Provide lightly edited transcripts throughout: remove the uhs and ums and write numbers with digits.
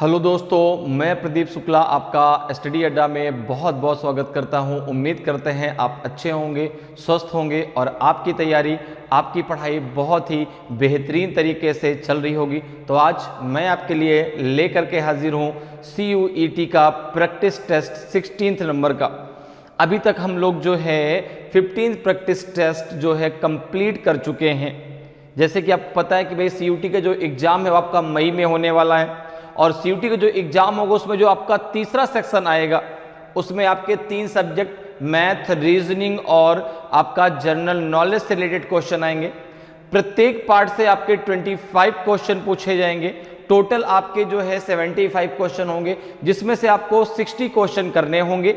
Hello दोस्तों, मैं प्रदीप शुक्ला आपका स्टडी अड्डा में बहुत बहुत स्वागत करता हूं। उम्मीद करते हैं आप अच्छे होंगे, स्वस्थ होंगे और आपकी तैयारी, आपकी पढ़ाई बहुत ही बेहतरीन तरीके से चल रही होगी। तो आज मैं आपके लिए लेकर के हाजिर हूं CUET का प्रैक्टिस टेस्ट 16 नंबर का। अभी तक हम लोग जो है 15 प्रैक्टिस टेस्ट जो है कंप्लीट कर चुके हैं। जैसे कि आपको पता है कि भाई CUET का जो एग्ज़ाम है वो आपका मई में होने वाला है और CUET का जो एग्ज़ाम होगा उसमें जो आपका तीसरा सेक्शन आएगा उसमें आपके 3 सब्जेक्ट मैथ, रीजनिंग और आपका जनरल नॉलेज से रिलेटेड क्वेश्चन आएंगे। प्रत्येक पार्ट से आपके 25 क्वेश्चन पूछे जाएंगे। टोटल आपके जो है 75 क्वेश्चन होंगे, जिसमें से आपको 60 क्वेश्चन करने होंगे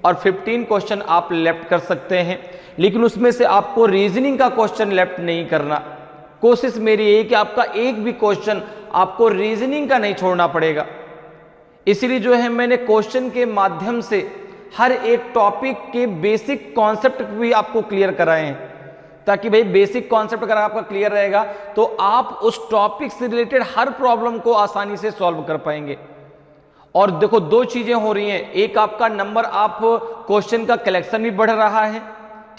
और 15 क्वेश्चन आप लेफ्ट कर सकते हैं। लेकिन उसमें से आपको रीजनिंग का क्वेश्चन लेफ्ट नहीं करना। कोशिश मेरी यही कि आपका एक भी क्वेश्चन आपको रीजनिंग का नहीं छोड़ना पड़ेगा। इसीलिए जो है मैंने क्वेश्चन के माध्यम से हर एक टॉपिक के बेसिक कॉन्सेप्ट भी आपको क्लियर कराए हैं, ताकि भाई बेसिक कॉन्सेप्ट अगर आपका क्लियर रहेगा तो आप उस टॉपिक से रिलेटेड हर प्रॉब्लम को आसानी से सॉल्व कर पाएंगे। और देखो, 2 चीजें हो रही हैं। एक, आपका नंबर आप क्वेश्चन का कलेक्शन भी बढ़ रहा है।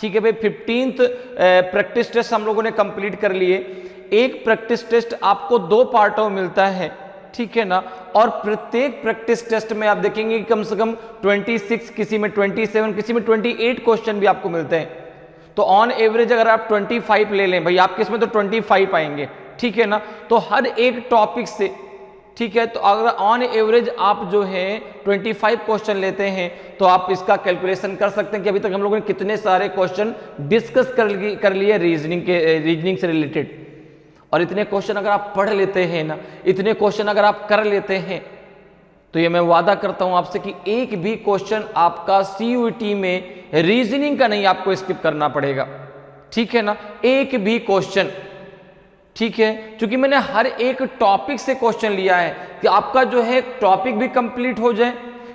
ठीक है भाई, 15th प्रैक्टिस टेस्ट हम लोगों ने कंप्लीट कर लिए। एक प्रैक्टिस टेस्ट आपको 2 पार्टों में मिलता है, ठीक है ना। और प्रत्येक प्रैक्टिस टेस्ट में आप देखेंगे कि कम से कम 26, किसी में 27, किसी में 28 क्वेश्चन भी आपको मिलते हैं। तो ऑन एवरेज अगर आप 25 ले लें भाई, आपके इसमें तो 25 आएंगे, ठीक है ना। तो हर एक टॉपिक से, ठीक है, तो अगर ऑन एवरेज आप जो है 25 क्वेश्चन लेते हैं तो आप इसका कैलकुलेशन कर सकते हैं कि अभी तक हम लोगों ने कितने सारे क्वेश्चन डिस्कस कर लिए रीजनिंग से रिलेटेड। और इतने क्वेश्चन अगर आप पढ़ लेते हैं ना, इतने क्वेश्चन अगर आप कर लेते हैं, तो ये मैं वादा करता हूं आपसे कि एक भी क्वेश्चन आपका CUET में रीजनिंग का नहीं आपको स्किप करना पड़ेगा, ठीक है ना। एक भी क्वेश्चन, ठीक है, क्योंकि मैंने हर एक टॉपिक से क्वेश्चन लिया है कि आपका जो है टॉपिक भी कंप्लीट हो जाए।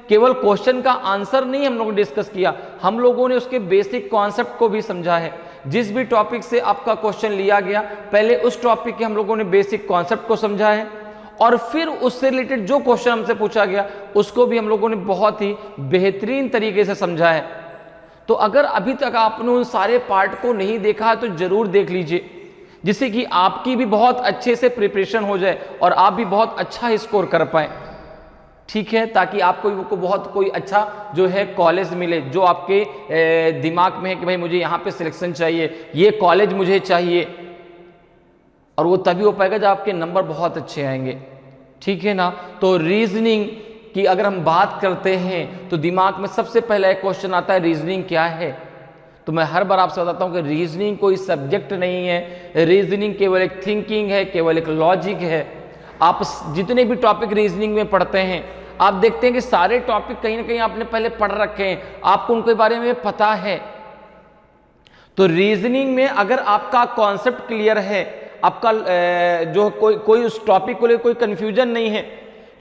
केवल क्वेश्चन का आंसर नहीं हम लोगों ने डिस्कस किया, हम लोगों ने उसके बेसिक कॉन्सेप्ट को भी समझा है। जिस भी टॉपिक से आपका क्वेश्चन लिया गया, पहले उस टॉपिक के हम लोगों ने बेसिक कॉन्सेप्ट को समझा है और फिर उससे रिलेटेड जो क्वेश्चन हमसे पूछा गया उसको भी हम लोगों ने बहुत ही बेहतरीन तरीके से समझा है। तो अगर अभी तक आपने उन सारे पार्ट को नहीं देखा है तो जरूर देख लीजिए, जिससे कि आपकी भी बहुत अच्छे से प्रिपरेशन हो जाए और आप भी बहुत अच्छा स्कोर कर पाए, ठीक है, ताकि आपको बहुत कोई अच्छा जो है कॉलेज मिले जो आपके दिमाग में है कि भाई मुझे यहाँ पे सिलेक्शन चाहिए, ये कॉलेज मुझे चाहिए। और वो तभी हो पाएगा जब आपके नंबर बहुत अच्छे आएंगे, ठीक है ना। तो रीजनिंग की अगर हम बात करते हैं तो दिमाग में सबसे पहला एक क्वेश्चन आता है, रीजनिंग क्या है। तो मैं हर बार आपसे बताता हूं कि रीजनिंग कोई सब्जेक्ट नहीं है, रीजनिंग केवल एक थिंकिंग है, केवल एक लॉजिक है। आप जितने भी टॉपिक रीजनिंग में पढ़ते हैं, आप देखते हैं कि सारे टॉपिक कहीं ना कहीं आपने पहले पढ़ रखे हैं, आपको उनके बारे में पता है। तो रीजनिंग में अगर आपका कॉन्सेप्ट क्लियर है, आपका जो कोई उस टॉपिक को लेकर कोई कंफ्यूजन नहीं है,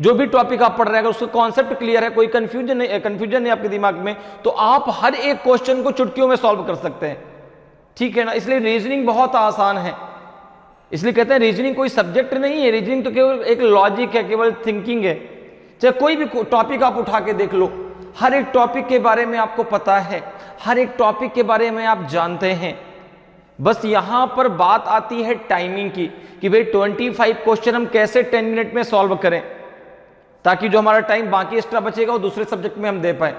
जो भी टॉपिक आप पढ़ रहे हैं अगर उसका कॉन्सेप्ट क्लियर है, कोई कंफ्यूजन नहीं आपके दिमाग में, तो आप हर एक क्वेश्चन को चुटकियों में सॉल्व कर सकते हैं, ठीक है ना। इसलिए रीजनिंग बहुत आसान है। इसलिए कहते हैं रीजनिंग कोई सब्जेक्ट नहीं है, रीजनिंग तो केवल एक लॉजिक है, केवल थिंकिंग है। चाहे कोई भी टॉपिक आप उठा के देख लो, हर एक टॉपिक के बारे में आपको पता है, हर एक टॉपिक के बारे में आप जानते हैं। बस यहां पर बात आती है टाइमिंग की कि भाई 25 क्वेश्चन हम कैसे 10 मिनट में सॉल्व करें, ताकि जो हमारा टाइम बाकी एक्स्ट्रा बचेगा वो दूसरे सब्जेक्ट में हम दे पाए।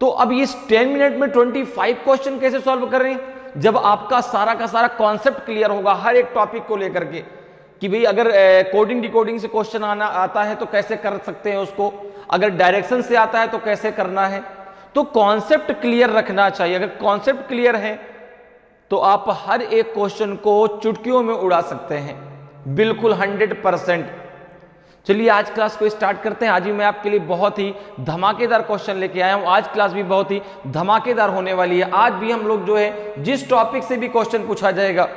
तो अब इस 10 मिनट में 25 क्वेश्चन कैसे सॉल्व कर रहे हैं, जब आपका सारा का सारा कॉन्सेप्ट क्लियर होगा हर एक टॉपिक को लेकर के कि भाई अगर कोडिंग डिकोडिंग से क्वेश्चन आता है तो कैसे कर सकते हैं उसको, अगर डायरेक्शन से आता है तो कैसे करना है। तो कॉन्सेप्ट क्लियर रखना चाहिए। अगर कॉन्सेप्ट क्लियर है तो आप हर एक क्वेश्चन को चुटकियों में उड़ा सकते हैं, बिल्कुल 100%। चलिए आज क्लास को स्टार्ट करते हैं। आज भी मैं आपके लिए बहुत ही धमाकेदार क्वेश्चन लेके आया हूं। आज क्लास भी बहुत ही धमाकेदार होने वाली है। आज भी हम लोग जो है जिस टॉपिक से भी क्वेश्चन पूछा जाएगा,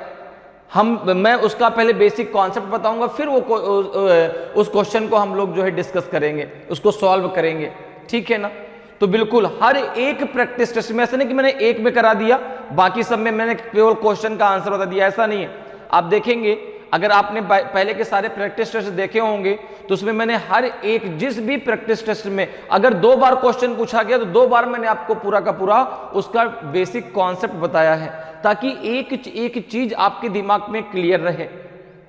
मैं उसका पहले बेसिक कॉन्सेप्ट बताऊंगा, फिर उस क्वेश्चन को हम लोग जो है डिस्कस करेंगे, उसको सॉल्व करेंगे, ठीक है ना। तो बिल्कुल हर एक प्रैक्टिस टेस्ट में ऐसा नहीं कि मैंने एक में करा दिया, बाकी सब में मैंने केवल क्वेश्चन का आंसर बता दिया, ऐसा नहीं है। आप देखेंगे अगर आपने पहले के सारे प्रैक्टिस टेस्ट देखे होंगे तो उसमें मैंने हर एक, जिस भी प्रैक्टिस टेस्ट में अगर 2 बार क्वेश्चन पूछा गया तो 2 बार मैंने आपको पूरा का पूरा उसका बेसिक कॉन्सेप्ट बताया है, ताकि एक चीज आपके दिमाग में क्लियर रहे।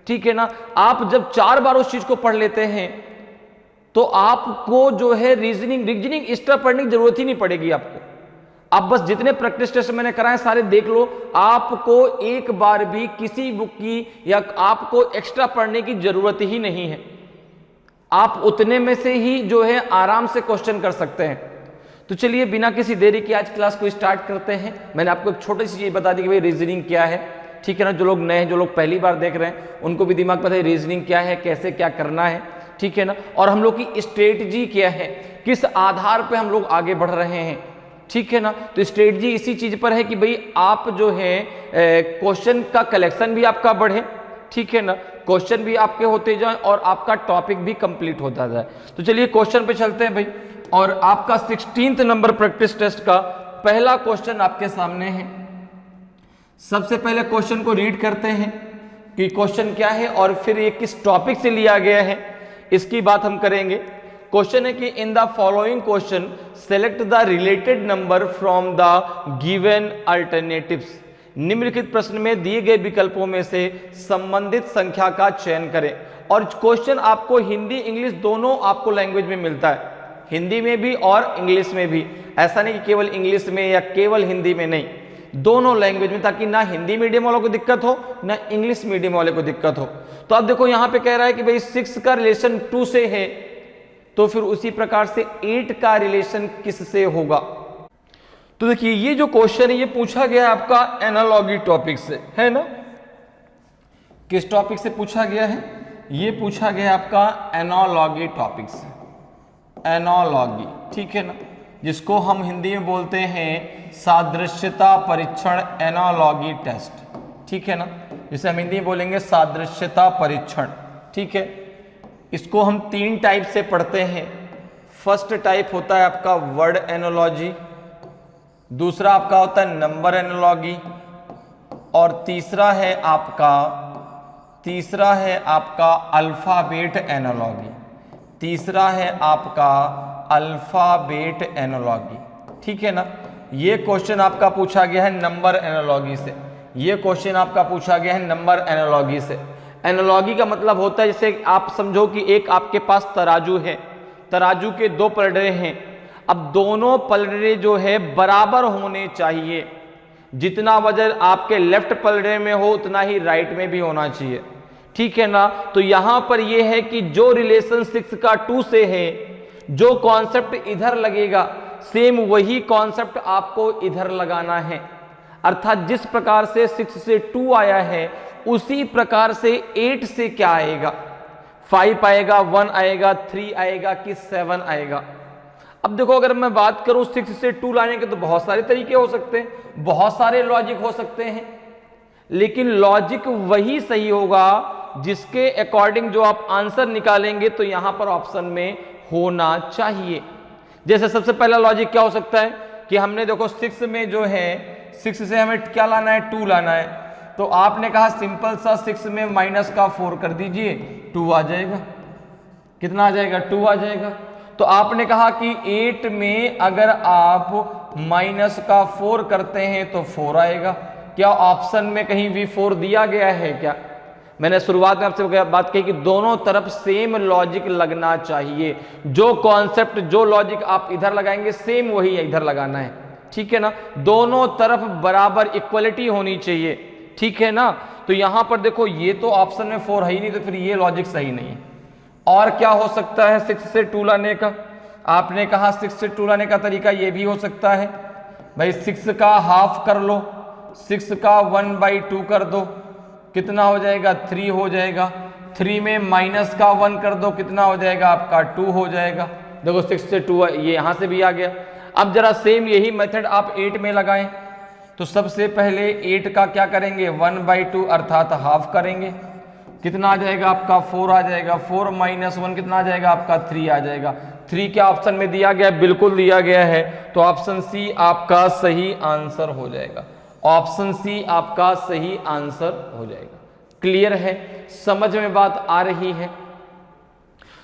ठीक है ना। आप जब 4 बार उस चीज को पढ़ लेते हैं तो आपको जो है रीजनिंग एक्स्ट्रा पढ़ने की जरूरत ही नहीं पड़ेगी आपको। आप बस जितने प्रैक्टिस टेस्ट मैंने कराए सारे देख लो, आपको एक बार भी किसी बुक की या आपको एक्स्ट्रा पढ़ने की जरूरत ही नहीं है। आप उतने में से ही जो है आराम से क्वेश्चन कर सकते हैं। तो चलिए बिना किसी देरी के आज क्लास को स्टार्ट करते हैं। मैंने आपको एक छोटी सी चीज बता दी कि भाई रीजनिंग क्या है। ठीक है ना। जो लोग नए हैं, जो लोग पहली बार देख रहे हैं, उनको भी दिमाग पता है रीजनिंग क्या है, कैसे क्या करना है। ठीक है ना। और हम लोग की स्ट्रेटजी क्या है, किस आधार पे हम लोग आगे बढ़ रहे हैं। ठीक है ना। तो स्ट्रेटजी इसी चीज पर है कि भाई आप जो है क्वेश्चन का कलेक्शन भी आपका बढ़े। ठीक है ना। क्वेश्चन भी आपके होते जाए और आपका टॉपिक भी कंप्लीट होता जाए। तो चलिए क्वेश्चन पे चलते हैं भाई। और आपका 16th नंबर प्रैक्टिस टेस्ट का पहला क्वेश्चन आपके सामने है। सबसे पहले क्वेश्चन को रीड करते हैं कि क्वेश्चन क्या है और फिर ये किस टॉपिक से लिया गया है, इसकी बात हम करेंगे। क्वेश्चन है कि in the following question select the related number from the given alternatives. निम्नलिखित प्रश्न में दिए गए विकल्पों में से संबंधित संख्या का चयन करें। और क्वेश्चन आपको हिंदी इंग्लिश दोनों आपको लैंग्वेज में मिलता है, हिंदी में भी और इंग्लिश में भी। ऐसा नहीं कि केवल इंग्लिश में या केवल हिंदी में, नहीं, दोनों लैंग्वेज में, ताकि ना हिंदी मीडियम वालों को दिक्कत हो ना इंग्लिश मीडियम वाले को दिक्कत हो। तो अब देखो यहां पे कह रहा है कि भाई 6 का रिलेशन 2 से है, तो फिर उसी प्रकार से 8 का रिलेशन किससे होगा। तो देखिए ये जो क्वेश्चन है ये पूछा गया आपका एनालॉजी टॉपिक से, है ना। किस टॉपिक से पूछा गया है, ये पूछा गया आपका एनालॉजी टॉपिक से, एनालॉजी। ठीक है ना, जिसको हम हिंदी में बोलते हैं सादृश्यता परीक्षण, एनालॉजी टेस्ट। ठीक है ना, जिसे हम हिंदी में बोलेंगे सादृश्यता परीक्षण। ठीक है, इसको हम 3 टाइप से पढ़ते हैं। फर्स्ट टाइप होता है आपका वर्ड एनालॉजी, दूसरा आपका होता है नंबर एनालॉजी, और तीसरा है आपका अल्फाबेट एनालॉजी। तीसरा है आपका अल्फाबेट एनालॉजी। ठीक है ना। ये क्वेश्चन आपका पूछा गया है नंबर एनालॉजी से। ये क्वेश्चन आपका पूछा गया है नंबर एनालॉजी से। एनालॉजी का मतलब होता है, जैसे आप समझो कि एक आपके पास तराजू है, तराजू के 2 पलड़े हैं। अब दोनों पलड़े जो है बराबर होने चाहिए। जितना वजन आपके लेफ्ट पलड़े में हो उतना ही राइट में भी होना चाहिए। ठीक है ना। तो यहां पर यह है कि जो रिलेशन 6 का 2 से है, जो कॉन्सेप्ट इधर लगेगा सेम वही कॉन्सेप्ट आपको इधर लगाना है। अर्थात जिस प्रकार से 6 से 2 आया है उसी प्रकार से 8 से क्या आएगा, 5 आएगा, 1 आएगा, 3 आएगा कि 7 आएगा। अब देखो अगर मैं बात करूं 6 से 2 लाने के तो बहुत सारे तरीके हो सकते हैं, बहुत सारे लॉजिक हो सकते हैं, लेकिन लॉजिक वही सही होगा जिसके अकॉर्डिंग जो आप आंसर निकालेंगे तो यहां पर ऑप्शन में होना चाहिए। जैसे सबसे पहला लॉजिक क्या हो सकता है कि हमने देखो 6 में जो है 6 से हमें क्या लाना है, 2 लाना है। तो आपने कहा सिंपल सा 6 में माइनस का 4 कर दीजिए, 2 आ जाएगा। कितना आ जाएगा, 2 आ जाएगा। तो आपने कहा कि 8 में अगर आप माइनस का 4 करते हैं तो 4 आएगा। क्या ऑप्शन में कहीं भी 4 दिया गया है क्या? मैंने शुरुआत में आपसे बात कही कि दोनों तरफ सेम लॉजिक लगना चाहिए। जो कॉन्सेप्ट, जो लॉजिक आप इधर लगाएंगे सेम वही इधर लगाना है। ठीक है ना। दोनों तरफ बराबर इक्वलिटी होनी चाहिए। ठीक है ना। तो यहां पर देखो ये तो ऑप्शन में 4 है ही नहीं, तो फिर ये लॉजिक सही नहीं है। और क्या हो सकता है 6 से 2 लाने का? आपने कहा 6 से 2 लाने का तरीका ये भी हो सकता है भाई 6 का हाफ कर लो, 6 का 1/2 कर दो, कितना हो जाएगा, 3 हो जाएगा। 3 में माइनस का 1 कर दो, कितना हो जाएगा आपका, 2 हो जाएगा। देखो 6 से 2 ये यहां से भी आ गया। अब जरा सेम यही मेथड आप 8 में लगाएं। तो सबसे पहले 8 का क्या करेंगे, 1/2 अर्थात हाफ करेंगे। कितना आ जाएगा आपका, 4 आ जाएगा। 4 माइनस 1 कितना आ जाएगा आपका, 3 आ जाएगा। 3 क्या ऑप्शन में दिया गया, बिल्कुल दिया गया है। तो ऑप्शन सी आपका सही आंसर हो जाएगा। ऑप्शन सी आपका सही आंसर हो जाएगा। क्लियर है, समझ में बात आ रही है?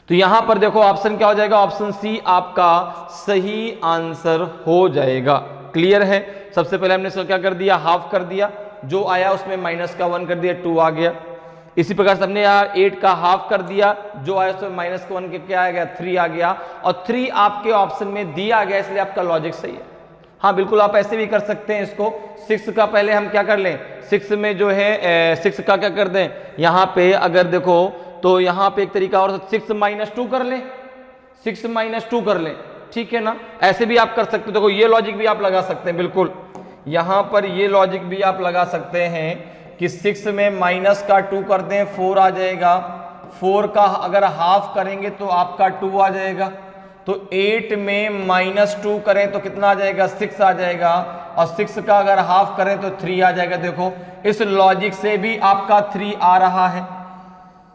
तो यहां पर देखो ऑप्शन क्या हो जाएगा, ऑप्शन सी आपका सही आंसर हो जाएगा। क्लियर है? सबसे पहले हमने इसको क्या कर दिया, हाफ कर दिया, जो आया उसमें माइनस का 1 कर दिया, 2 आ गया। इसी प्रकार से हमने यहाँ 8 का हाफ कर दिया, जो आया उसमें माइनस का 1 के क्या आ गया, 3 आ गया, और 3 आपके ऑप्शन में दिया गया, इसलिए आपका लॉजिक सही है। हाँ बिल्कुल, आप ऐसे भी कर सकते हैं इसको। 6 का पहले हम क्या कर लें, 6 में जो है 6 का क्या कर दें, यहाँ पे अगर देखो तो यहाँ पे एक तरीका और 6 - 2 कर लें, 6 - 2 कर लें, ठीक है ना। ऐसे भी आप कर सकते हो, देखो ये लॉजिक भी आप लगा सकते हैं, बिल्कुल यहाँ पर ये लॉजिक भी आप लगा सकते हैं कि 6 में माइनस का 2 कर दें, 4 आ जाएगा। 4 का अगर हाफ करेंगे तो आपका 2 आ जाएगा। तो 8 में -2 करें तो कितना आ जाएगा, 6 आ जाएगा, और 6 का अगर हाफ करें तो 3 आ जाएगा। देखो इस लॉजिक से भी आपका 3 आ रहा है,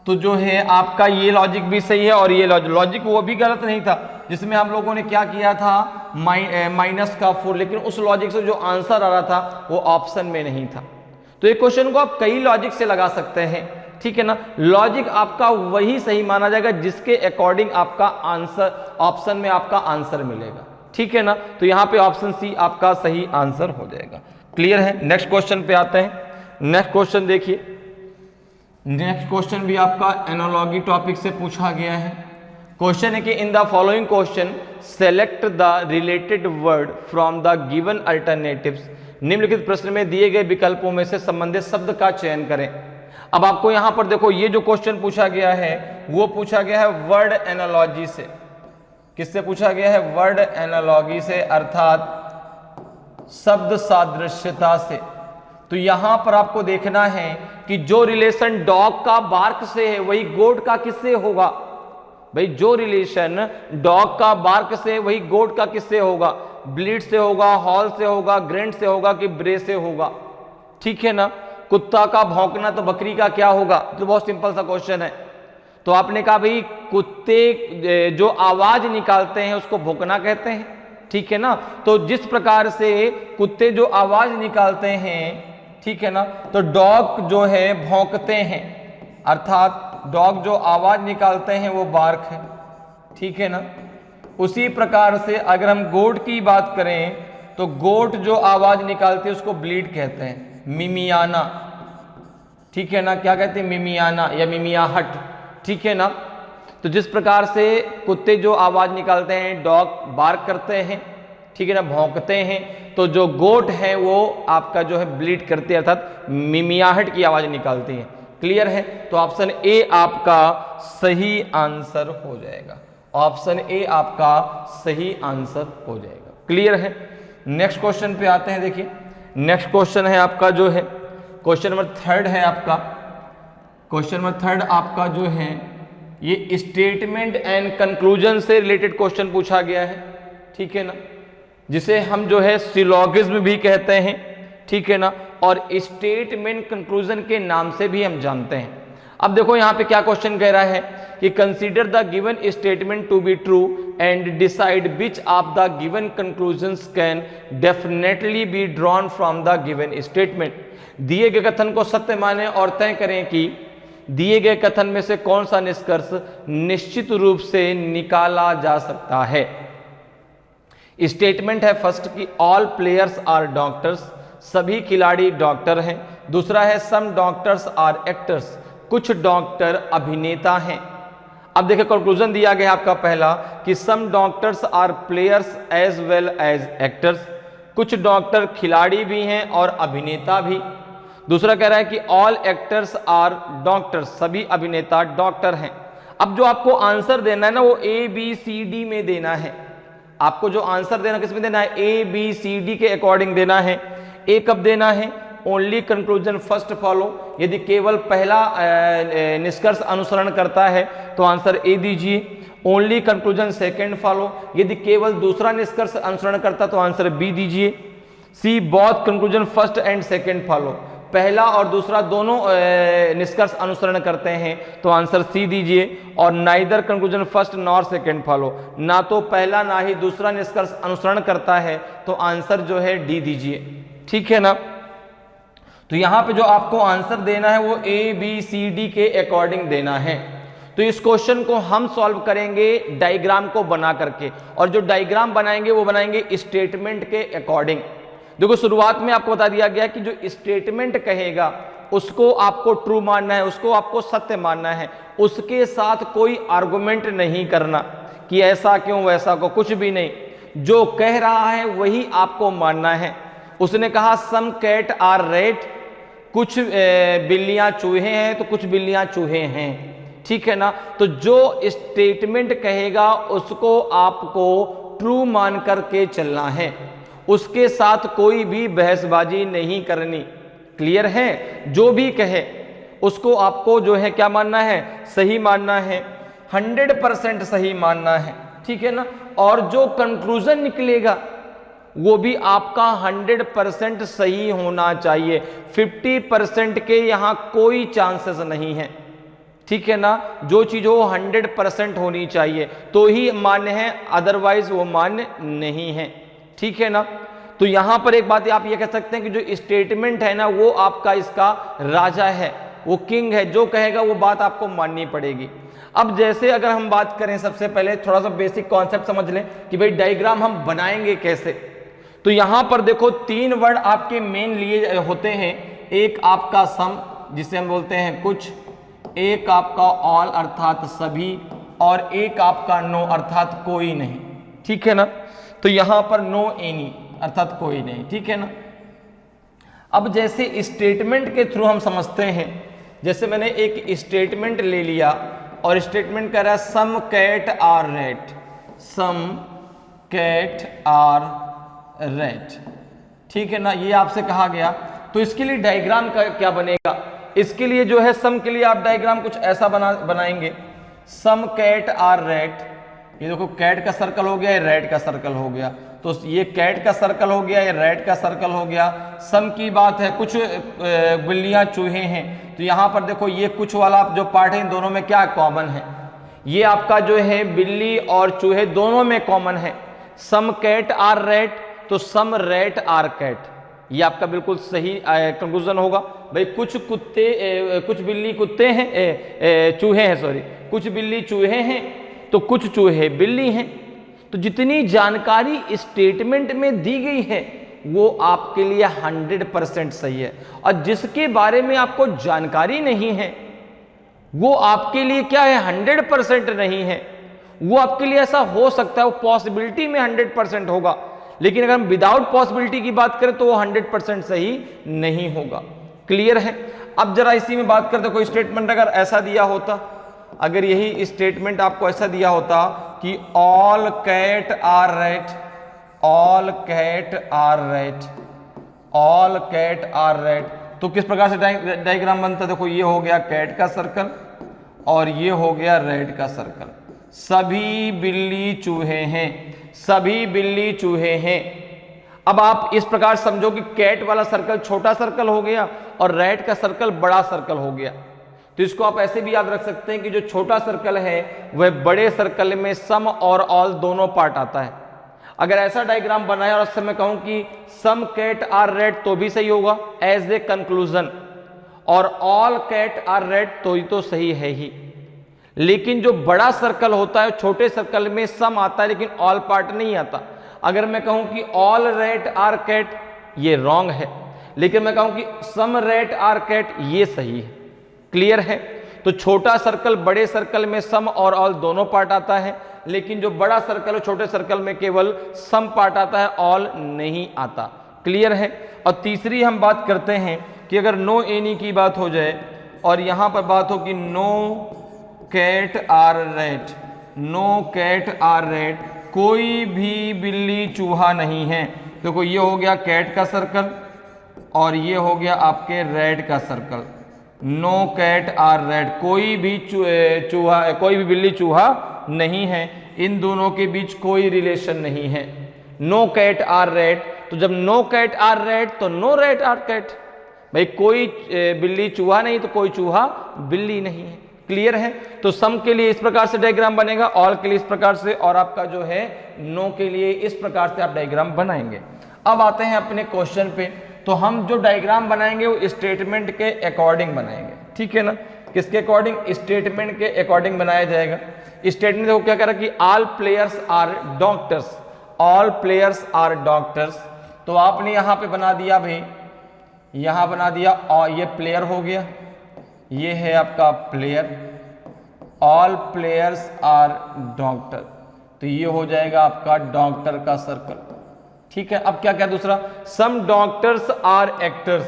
तो जो है आपका ये लॉजिक भी सही है, और ये लॉजिक वो भी गलत नहीं था जिसमें हम लोगों ने क्या किया था, माइनस का 4, लेकिन उस लॉजिक से जो आंसर आ रहा था वो ऑप्शन में नहीं था। तो एक क्वेश्चन को आप कई लॉजिक से लगा सकते हैं, ठीक है ना। लॉजिक आपका वही सही माना जाएगा जिसके अकॉर्डिंग आपका आंसर, ऑप्शन में आपका आंसर मिलेगा, ठीक है ना। तो यहाँ पे ऑप्शन सी आपका सही आंसर हो जाएगा। क्लियर है? नेक्स्ट क्वेश्चन पे आते हैं। नेक्स्ट क्वेश्चन देखिए, नेक्स्ट क्वेश्चन भी आपका एनालॉजी टॉपिक से पूछा गया है। क्वेश्चन है कि in the following question select the related word from the given alternatives. निम्नलिखित प्रश्न में दिए गए विकल्पों में से संबंधित शब्द का चयन करें। अब आपको यहां पर देखो ये जो क्वेश्चन पूछा गया है वो पूछा गया है वर्ड एनालॉजी से। किससे पूछा गया है, वर्ड एनालॉजी से, अर्थात शब्द सादृश्यता से। तो यहां पर आपको देखना है कि जो रिलेशन डॉग का बार्क से है वही गोट का किससे होगा। भाई जो रिलेशन डॉग का बार्क से है वही गोट का किससे होगा, ब्लीड से होगा, हॉल से होगा, ग्रेंट से होगा कि ब्रे से होगा, ठीक है ना। कुत्ता का भौंकना तो बकरी का क्या होगा, तो बहुत सिंपल सा क्वेश्चन है। तो आपने कहा भाई कुत्ते जो आवाज निकालते हैं उसको भौंकना कहते हैं, ठीक है ना। तो जिस प्रकार से कुत्ते जो आवाज निकालते हैं, ठीक है ना, तो डॉग जो है भौंकते हैं, अर्थात डॉग जो आवाज निकालते हैं वो बार्क है, ठीक है ना। उसी प्रकार से अगर हम गोट की बात करें तो गोट जो आवाज निकालती है उसको ब्लीड कहते हैं, मिमियाना, ठीक है ना। क्या कहते हैं, मिमियाना या मिमियाहट, ठीक है ना। तो जिस प्रकार से कुत्ते जो आवाज निकालते हैं, डॉग बार्क करते हैं, ठीक है ना, भौंकते हैं, तो जो गोट है वो आपका जो है ब्लीड करते हैं, अर्थात मिमियाहट की आवाज निकालती है। क्लियर है? तो ऑप्शन ए आपका सही आंसर हो जाएगा, ऑप्शन ए आपका सही आंसर हो जाएगा। क्लियर है? नेक्स्ट क्वेश्चन पे आते हैं। देखिए नेक्स्ट क्वेश्चन है आपका जो है क्वेश्चन नंबर 3 है आपका। क्वेश्चन नंबर 3 आपका जो है ये स्टेटमेंट एंड कंक्लूजन से रिलेटेड क्वेश्चन पूछा गया है, ठीक है ना, जिसे हम जो है सिलोगिज्म भी कहते हैं, ठीक है ना, और स्टेटमेंट कंक्लूजन के नाम से भी हम जानते हैं। अब देखो यहाँ पे क्या क्वेश्चन कह रहा है कि consider the given statement to be true and decide which of the given conclusions can definitely be drawn from the given statement. दिए गए कथन को सत्य माने और तय करें कि दिए गए कथन में से कौन सा निष्कर्ष निश्चित रूप से निकाला जा सकता है। स्टेटमेंट है फर्स्ट कि ऑल प्लेयर्स आर डॉक्टर्स, सभी खिलाड़ी डॉक्टर हैं। दूसरा है सम डॉक्टर्स आर एक्टर्स, कुछ डॉक्टर अभिनेता हैं। अब देखिए कंक्लूजन दिया गया आपका पहला कि some doctors are players as well as actors, कुछ डॉक्टर खिलाड़ी भी हैं और अभिनेता भी। दूसरा कह रहा है कि ऑल एक्टर्स आर डॉक्टर्स, सभी अभिनेता डॉक्टर हैं। अब जो आपको आंसर देना है ना वो ए बी सी डी में देना है। आपको जो आंसर देना किस में देना है, ए बी सी डी के अकॉर्डिंग देना है। ए कब देना है, ओनली कंक्लूजन फर्स्ट फॉलो, यदि केवल पहला निष्कर्ष अनुसरण करता है तो आंसर ए दीजिए। ओनली कंक्लूजन सेकंड फॉलो, यदि केवल दूसरा निष्कर्ष अनुसरण करता तो आंसर बी दीजिए। C both conclusion first and second follow, पहला और दूसरा दोनों निष्कर्ष अनुसरण करते हैं तो आंसर सी दीजिए। और neither conclusion first nor second follow, ना तो पहला ना ही दूसरा निष्कर्ष अनुसरण करता है तो आंसर जो है डी दीजिए, ठीक है ना। तो यहां पे जो आपको आंसर देना है वो ABCD के अकॉर्डिंग देना है। तो इस क्वेश्चन को हम सॉल्व करेंगे डायग्राम को बना करके, और जो डायग्राम बनाएंगे वो बनाएंगे स्टेटमेंट के अकॉर्डिंग। देखो शुरुआत में आपको बता दिया गया कि जो स्टेटमेंट कहेगा उसको आपको ट्रू मानना है, उसको आपको सत्य मानना है, उसके साथ कोई आर्गुमेंट नहीं करना कि ऐसा क्यों वैसा को, कुछ भी नहीं। जो कह रहा है वही आपको मानना है। उसने कहा सम कैट आर रेड, कुछ बिल्लियां चूहे हैं तो कुछ बिल्लियां चूहे हैं, ठीक है ना। तो जो स्टेटमेंट कहेगा उसको आपको ट्रू मान करके चलना है, उसके साथ कोई भी बहसबाजी नहीं करनी। क्लियर है? जो भी कहे उसको आपको जो है क्या मानना है, सही मानना है, 100% सही मानना है, ठीक है ना। और जो कंक्लूजन निकलेगा वो भी आपका 100% सही होना चाहिए। 50% के यहां कोई चांसेस नहीं है, ठीक है ना। जो चीज हो 100% होनी चाहिए तो ही मान्य है, अदरवाइज वो मान्य नहीं है, ठीक है ना। तो यहां पर एक बात आप ये कह सकते हैं कि जो स्टेटमेंट है ना वो आपका इसका राजा है, वो किंग है, जो कहेगा वो बात आपको माननी पड़ेगी। अब जैसे अगर हम बात करें, सबसे पहले थोड़ा सा बेसिक कॉन्सेप्ट समझ लें कि भाई डायग्राम हम बनाएंगे कैसे। तो यहां पर देखो 3 वर्ड आपके मेन लिए होते हैं। एक आपका सम जिसे हम बोलते हैं कुछ, एक आपका ऑल अर्थात सभी, और एक आपका नो अर्थात कोई नहीं, ठीक है ना। तो यहां पर नो एनी अर्थात कोई नहीं, ठीक है ना। अब जैसे स्टेटमेंट के थ्रू हम समझते हैं, जैसे मैंने एक स्टेटमेंट ले लिया और स्टेटमेंट कह रहा है some cat are red, some cat are red, ठीक है ना। ये आपसे कहा गया, तो इसके लिए डायग्राम का क्या बनेगा। इसके लिए जो है सम के लिए आप डायग्राम कुछ ऐसा बनाएंगे, सम कैट आर रेड। ये देखो कैट का सर्कल हो गया, ये रेड का सर्कल हो गया, तो ये कैट का सर्कल हो गया, ये रेड का सर्कल हो गया। सम की बात है, कुछ बिल्लियां चूहे हैं, तो यहां पर देखो ये कुछ वाला जो पार्ट है इन दोनों में क्या कॉमन है, ये आपका जो है बिल्ली और चूहे दोनों में कॉमन है। सम कैट आर रेड, तो सम रेट आर कैट, ये आपका बिल्कुल सही कंक्लूजन होगा। भाई कुछ कुत्ते कुछ बिल्ली कुत्ते हैं, चूहे हैं, सॉरी, कुछ बिल्ली चूहे हैं तो कुछ चूहे बिल्ली हैं। तो जितनी जानकारी स्टेटमेंट में दी गई है वो आपके लिए 100% सही है, और जिसके बारे में आपको जानकारी नहीं है वो आपके लिए क्या है, 100% नहीं है। वो आपके लिए ऐसा हो सकता है, वो पॉसिबिलिटी में 100% होगा, लेकिन अगर हम विदाउट पॉसिबिलिटी की बात करें तो वो 100% सही नहीं होगा। क्लियर है? अब जरा इसी में बात करते, कोई स्टेटमेंट अगर ऐसा दिया होता, अगर यही स्टेटमेंट आपको ऐसा दिया होता कि all cat are red, all cat are red, all cat are red, तो किस प्रकार से डायग्राम बनता है। देखो ये हो गया कैट का सर्कल और ये हो गया रेड का सर्कल। सभी बिल्ली चूहे हैं, सभी बिल्ली चूहे हैं। अब आप इस प्रकार समझो कि कैट वाला सर्कल छोटा सर्कल हो गया और रेड का सर्कल बड़ा सर्कल हो गया। तो इसको आप ऐसे भी याद रख सकते हैं कि जो छोटा सर्कल है वह बड़े सर्कल में सम और ऑल दोनों पार्ट आता है। अगर ऐसा डायग्राम बनाए और उससे मैं कहूं कि सम कैट आर रेड तो भी सही होगा एज ए कंक्लूजन, और ऑल कैट आर रेड तो ही तो सही है ही। लेकिन जो बड़ा सर्कल होता है छोटे सर्कल में सम आता है लेकिन ऑल पार्ट नहीं आता। अगर मैं कहूं कि ऑल रेड आर कैट, ये रॉन्ग है, लेकिन मैं कहूं कि सम रेड आर कैट, ये सही है। क्लियर है? तो छोटा सर्कल बड़े सर्कल में सम और ऑल दोनों पार्ट आता है, लेकिन जो बड़ा सर्कल है छोटे सर्कल में केवल सम पार्ट आता है, ऑल नहीं आता। क्लियर है? और तीसरी हम बात करते हैं कि अगर नो एनी की बात हो जाए और यहां पर बात हो कि no cat are red, no cat are red, कोई भी बिल्ली चूहा नहीं है। देखो ये हो गया कैट का सर्कल और ये हो गया आपके रेड का circle. No cat are red, कोई भी चूहा, कोई भी बिल्ली चूहा नहीं है, इन दोनों के बीच कोई रिलेशन नहीं है। नो कैट आर रेड, तो जब नो कैट आर रेड तो नो रेड आर कैट, भाई कोई बिल्ली चूहा नहीं तो कोई चूहा बिल्ली नहीं है। क्लियर है? तो सम के लिए इस प्रकार से डायग्राम बनेगा, ऑल के लिए इस प्रकार से, और आपका जो है नो के लिए इस प्रकार से आप डायग्राम बनाएंगे। अब आते हैं अपने क्वेश्चन पे। तो हम जो डायग्राम बनाएंगे वो स्टेटमेंट के अकॉर्डिंग बनाएंगे, ठीक है ना। किसके अकॉर्डिंग? स्टेटमेंट के अकॉर्डिंग बनाया जाएगा। स्टेटमेंट देखो क्या कह रहा है कि all players are doctors, all players are doctors. तो आपने यहां पे बना दिया भाई, यहां बना दिया, और ये प्लेयर हो गया, ये है आपका player, all players are doctor, तो ये हो जाएगा आपका डॉक्टर का सर्कल, ठीक है। अब क्या क्या दूसरा, some doctors are actors,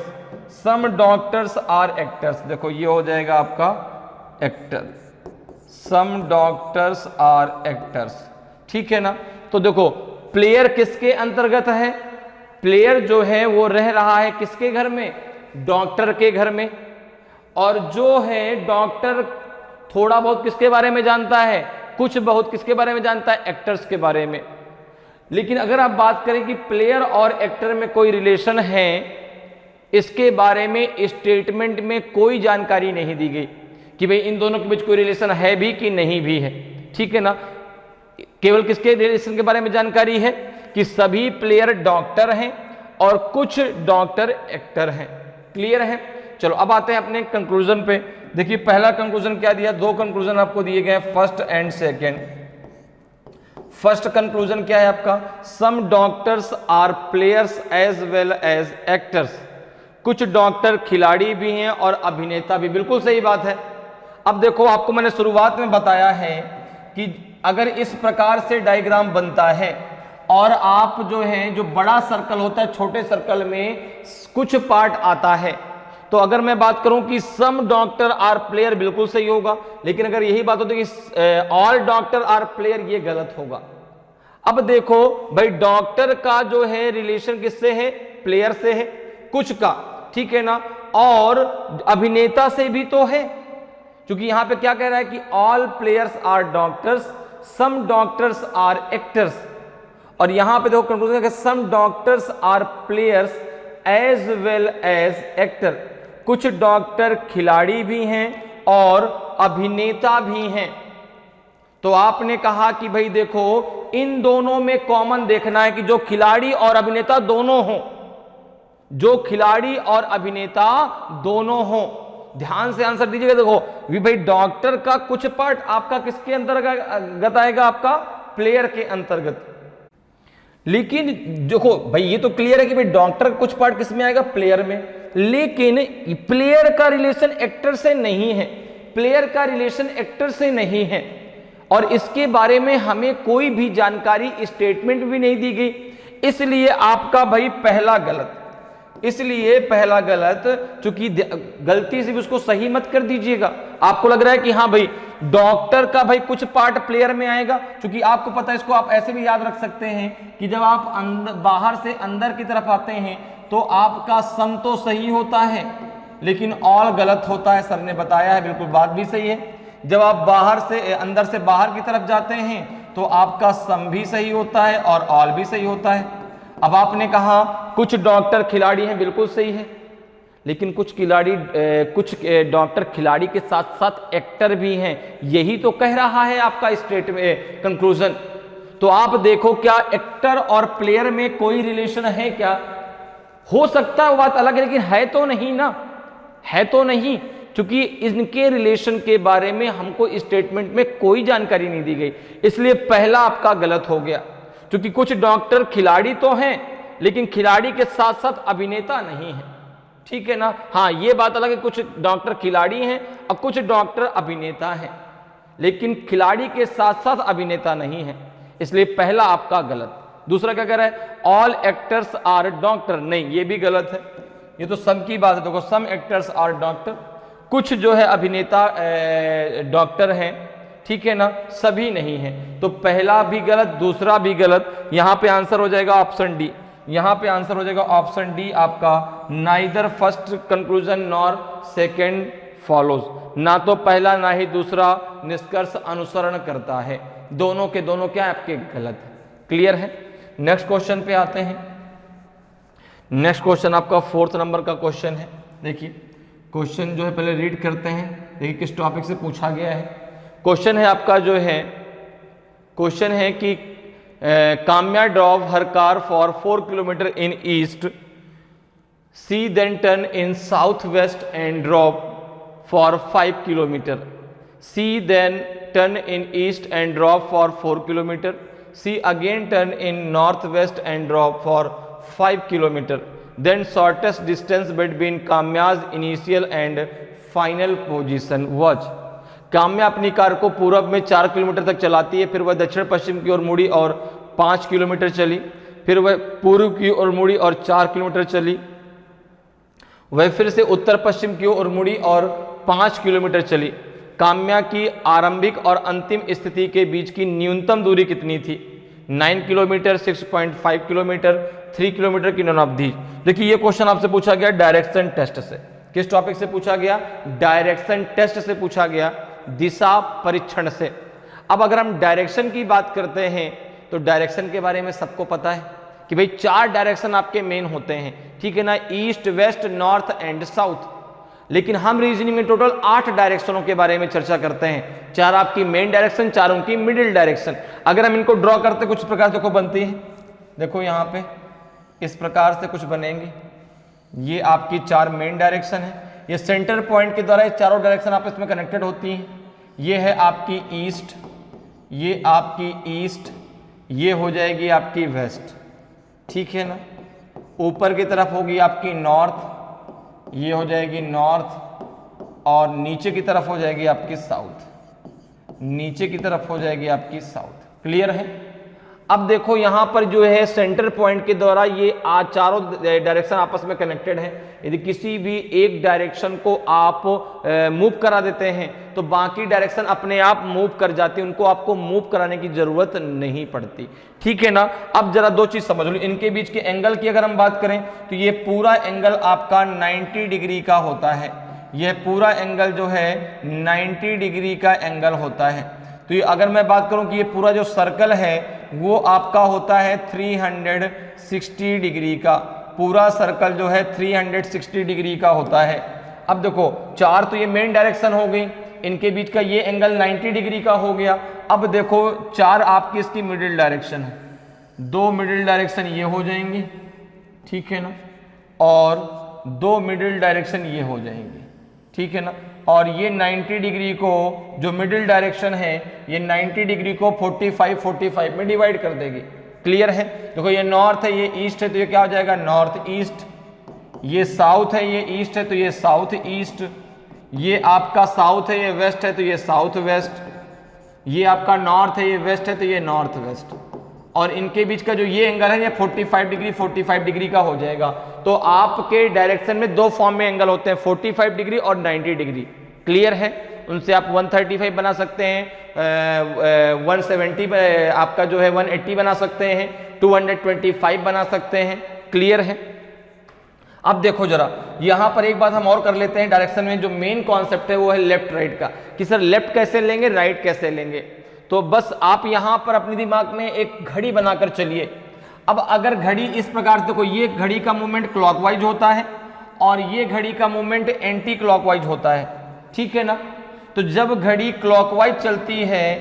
some doctors are actors, देखो ये हो जाएगा आपका actor, some doctors are actors, ठीक है ना। तो देखो प्लेयर किसके अंतर्गत है? प्लेयर जो है वो रह रहा है किसके घर में? डॉक्टर के घर में। और जो है डॉक्टर थोड़ा बहुत किसके बारे में जानता है? कुछ बहुत किसके बारे में जानता है? एक्टर्स के बारे में। लेकिन अगर आप बात करें कि प्लेयर और एक्टर में कोई रिलेशन है, इसके बारे में स्टेटमेंट में कोई जानकारी नहीं दी गई कि भाई इन दोनों के बीच कोई रिलेशन है भी कि नहीं भी है, ठीक है ना। केवल किसके रिलेशन के बारे में जानकारी है कि सभी प्लेयर डॉक्टर हैं और कुछ डॉक्टर एक्टर हैं, क्लियर है। चलो अब आते हैं अपने कंक्लूजन पे। देखिए पहला कंक्लूजन क्या दिया, दो कंक्लूजन आपको दिए गए, first and second. First conclusion क्या है आपका? Some doctors are players as well as actors, कुछ डॉक्टर खिलाड़ी भी हैं और अभिनेता भी, बिल्कुल सही बात है। अब देखो आपको मैंने शुरुआत में बताया है कि अगर इस प्रकार से डायग्राम बनता है और आप जो है जो बड़ा सर्कल होता है छोटे सर्कल में कुछ पार्ट आता है, तो अगर मैं बात करूं कि सम डॉक्टर आर प्लेयर, बिल्कुल सही होगा। लेकिन अगर यही बात होती कि ऑल डॉक्टर आर प्लेयर, ये गलत होगा। अब देखो भाई डॉक्टर का जो है रिलेशन किससे है? प्लेयर से है, कुछ का, ठीक है ना, और अभिनेता से भी तो है, क्योंकि यहां पे क्या कह रहा है कि all players are doctors, some doctors are actors. और यहां पे देखो कंक्लूजन है some doctors are players as well as actor, कुछ डॉक्टर खिलाड़ी भी हैं और अभिनेता भी हैं। तो आपने कहा कि भाई देखो इन दोनों में कॉमन देखना है कि जो खिलाड़ी और अभिनेता दोनों हों, जो खिलाड़ी और अभिनेता दोनों हों। ध्यान से आंसर दीजिएगा। देखो भाई डॉक्टर का कुछ पार्ट आपका किसके अंतर्गत आएगा? आपका प्लेयर के अंतर्गत। लेकिन देखो भाई ये तो क्लियर है कि भाई डॉक्टर का कुछ पार्ट किस में आएगा? प्लेयर में। लेकिन प्लेयर का रिलेशन एक्टर से नहीं है, प्लेयर का रिलेशन एक्टर से नहीं है, और इसके बारे में हमें कोई भी जानकारी स्टेटमेंट भी नहीं दी गई। इसलिए आपका भाई पहला गलत, इसलिए पहला गलत, चूंकि गलती से भी उसको सही मत कर दीजिएगा। आपको लग रहा है कि हाँ भाई डॉक्टर का भाई कुछ पार्ट प्लेयर में आएगा, क्योंकि आपको पता है, इसको आप ऐसे भी याद रख सकते हैं कि जब आप बाहर से अंदर की तरफ आते हैं तो आपका सम तो सही होता है लेकिन ऑल गलत होता है। सर ने बताया है, बिल्कुल बात भी सही है। जब आप बाहर से अंदर से बाहर की तरफ जाते हैं तो आपका सम भी सही होता है और ऑल भी सही होता है। अब आपने कहा कुछ डॉक्टर खिलाड़ी हैं, बिल्कुल सही है, लेकिन कुछ डॉक्टर खिलाड़ी के साथ साथ एक्टर भी हैं, यही तो कह रहा है आपका स्टेट में कंक्लूजन। तो आप देखो क्या एक्टर और प्लेयर में कोई रिलेशन है क्या? हो सकता है वो बात अलग है, लेकिन है तो नहीं ना, है तो नहीं, क्योंकि इनके रिलेशन के बारे में हमको स्टेटमेंट में कोई जानकारी नहीं दी गई। इसलिए पहला आपका गलत हो गया, क्योंकि कुछ डॉक्टर खिलाड़ी तो हैं लेकिन खिलाड़ी के साथ साथ अभिनेता नहीं है, ठीक है ना। हाँ ये बात अलग है, कुछ डॉक्टर खिलाड़ी हैं और कुछ डॉक्टर अभिनेता हैं, लेकिन खिलाड़ी के साथ साथ अभिनेता नहीं है, इसलिए पहला आपका गलत। दूसरा क्या कह रहा है? ऑल एक्टर्स आर डॉक्टर, नहीं ये भी गलत है, ये तो सम की बात है। देखो सम एक्टर्स आर डॉक्टर, कुछ जो है अभिनेता डॉक्टर हैं, ठीक है ना, सभी नहीं है। तो पहला भी गलत, दूसरा भी गलत। यहां पे आंसर हो जाएगा ऑप्शन डी, यहां पे आंसर हो जाएगा ऑप्शन डी आपका, neither first conclusion nor second follows, ना तो पहला ना ही दूसरा निष्कर्ष अनुसरण करता है, दोनों के दोनों क्या है आपके गलत है। क्लियर है। नेक्स्ट क्वेश्चन पे आते हैं। नेक्स्ट क्वेश्चन आपका 4th नंबर का क्वेश्चन है। देखिए क्वेश्चन जो है पहले रीड करते हैं, देखिए किस टॉपिक से पूछा गया है। क्वेश्चन है आपका जो है, क्वेश्चन है कि Kamya drove her car for 4 kilometre in east she then turn in south west and drop for 5 kilometre. She then turn in east and drop for 4 kilometre. She again turn in north west and drop for 5 kilometre. Then shortest distance between Kamya's initial and final position was. Kamya अपनी car को पूरब में 4 kilometre तक चलाती है, फिर वह दक्षिण पश्चिम की ओर मुड़ी और 5 किलोमीटर चली, फिर वह पूर्व की ओर मुड़ी और 4 किलोमीटर चली, वह फिर से उत्तर पश्चिम की ओर मुड़ी और 5 किलोमीटर चली। काम्या की आरंभिक और अंतिम स्थिति के बीच की न्यूनतम दूरी कितनी थी? 9 किलोमीटर, 6.5 किलोमीटर, 3 किलोमीटर की नॉन ऑफ दीज। देखिए ये क्वेश्चन आपसे पूछा गया डायरेक्शन टेस्ट से। किस टॉपिक से पूछा गया? डायरेक्शन टेस्ट से पूछा गया, दिशा परीक्षण से। अब अगर हम डायरेक्शन की बात करते हैं तो डायरेक्शन के बारे में सबको पता है कि भाई 4 डायरेक्शन आपके मेन होते हैं, ठीक है ना, east, west, north and south. लेकिन हम रीजनिंग में टोटल 8 डायरेक्शनों के बारे में चर्चा करते हैं। 4 आपकी मेन डायरेक्शन, 4 उनकी मिडिल डायरेक्शन। अगर हम इनको ड्रॉ करते कुछ प्रकार देखो बनती है, देखो यहाँ पे इस प्रकार से कुछ बनेंगे। ये आपकी 4 मेन डायरेक्शन है। ये सेंटर पॉइंट के द्वारा ये चारों डायरेक्शन आपस में कनेक्टेड होती हैं। ये है आपकी ईस्ट, ये आपकी ईस्ट, ये हो जाएगी आपकी वेस्ट, ठीक है ना। ऊपर की तरफ होगी आपकी नॉर्थ, ये हो जाएगी नॉर्थ, और नीचे की तरफ हो जाएगी आपकी साउथ, नीचे की तरफ हो जाएगी आपकी साउथ। क्लियर है? अब देखो यहां पर जो है सेंटर पॉइंट के द्वारा ये चारों डायरेक्शन आपस में कनेक्टेड है। यदि किसी भी एक डायरेक्शन को आप मूव करा देते हैं तो बाकी डायरेक्शन अपने आप मूव कर जाती है, उनको आपको मूव कराने की जरूरत नहीं पड़ती, ठीक है ना। अब जरा 2 चीज समझ लो, इनके बीच के एंगल की अगर हम बात करें तो ये पूरा एंगल आपका 90 डिग्री का होता है। यह पूरा एंगल जो है 90 डिग्री का एंगल होता है। तो ये अगर मैं बात करूं कि ये पूरा जो सर्कल है वो आपका होता है 360 डिग्री का। पूरा सर्कल जो है 360 डिग्री का होता है। अब देखो 4 तो ये मेन डायरेक्शन हो गई, इनके बीच का ये एंगल 90 डिग्री का हो गया। अब देखो 4 आपकी इसकी मिडिल डायरेक्शन है, 2 मिडिल डायरेक्शन ये हो जाएंगी, ठीक है ना, और 2 मिडिल डायरेक्शन ये हो जाएंगी, ठीक है ना। और ये 90 डिग्री को जो मिडिल डायरेक्शन है ये 90 डिग्री को 45 में डिवाइड कर देगी। क्लियर है? देखो ये नॉर्थ है, ये ईस्ट है, तो ये क्या हो जाएगा नॉर्थ ईस्ट। ये साउथ है, ये ईस्ट है, तो ये साउथ ईस्ट। ये आपका साउथ है, ये वेस्ट है, तो ये साउथ वेस्ट। ये आपका नॉर्थ है, ये वेस्ट है, तो ये नॉर्थ वेस्ट। और इनके बीच का जो ये एंगल है ये 45 डिग्री का हो जाएगा। तो आपके डायरेक्शन में 2 फॉर्म में एंगल होते हैं, 45 डिग्री और 90 डिग्री। क्लियर है? उनसे आप 135 बना सकते हैं, 170 आपका जो है 180 बना सकते हैं, 225 बना सकते हैं। क्लियर है? अब देखो जरा यहां पर एक बात हम और कर लेते हैं। डायरेक्शन में जो मेन कॉन्सेप्ट है वो है लेफ्ट राइट का, कि सर लेफ्ट कैसे लेंगे, राइट कैसे लेंगे। तो बस आप यहां पर अपने दिमाग में एक घड़ी बनाकर चलिए। अब अगर घड़ी इस प्रकार से, देखो ये घड़ी का मूवमेंट क्लॉकवाइज होता है और ये घड़ी का मूवमेंट एंटी क्लॉकवाइज होता है, ठीक है ना। तो जब घड़ी क्लॉकवाइज चलती है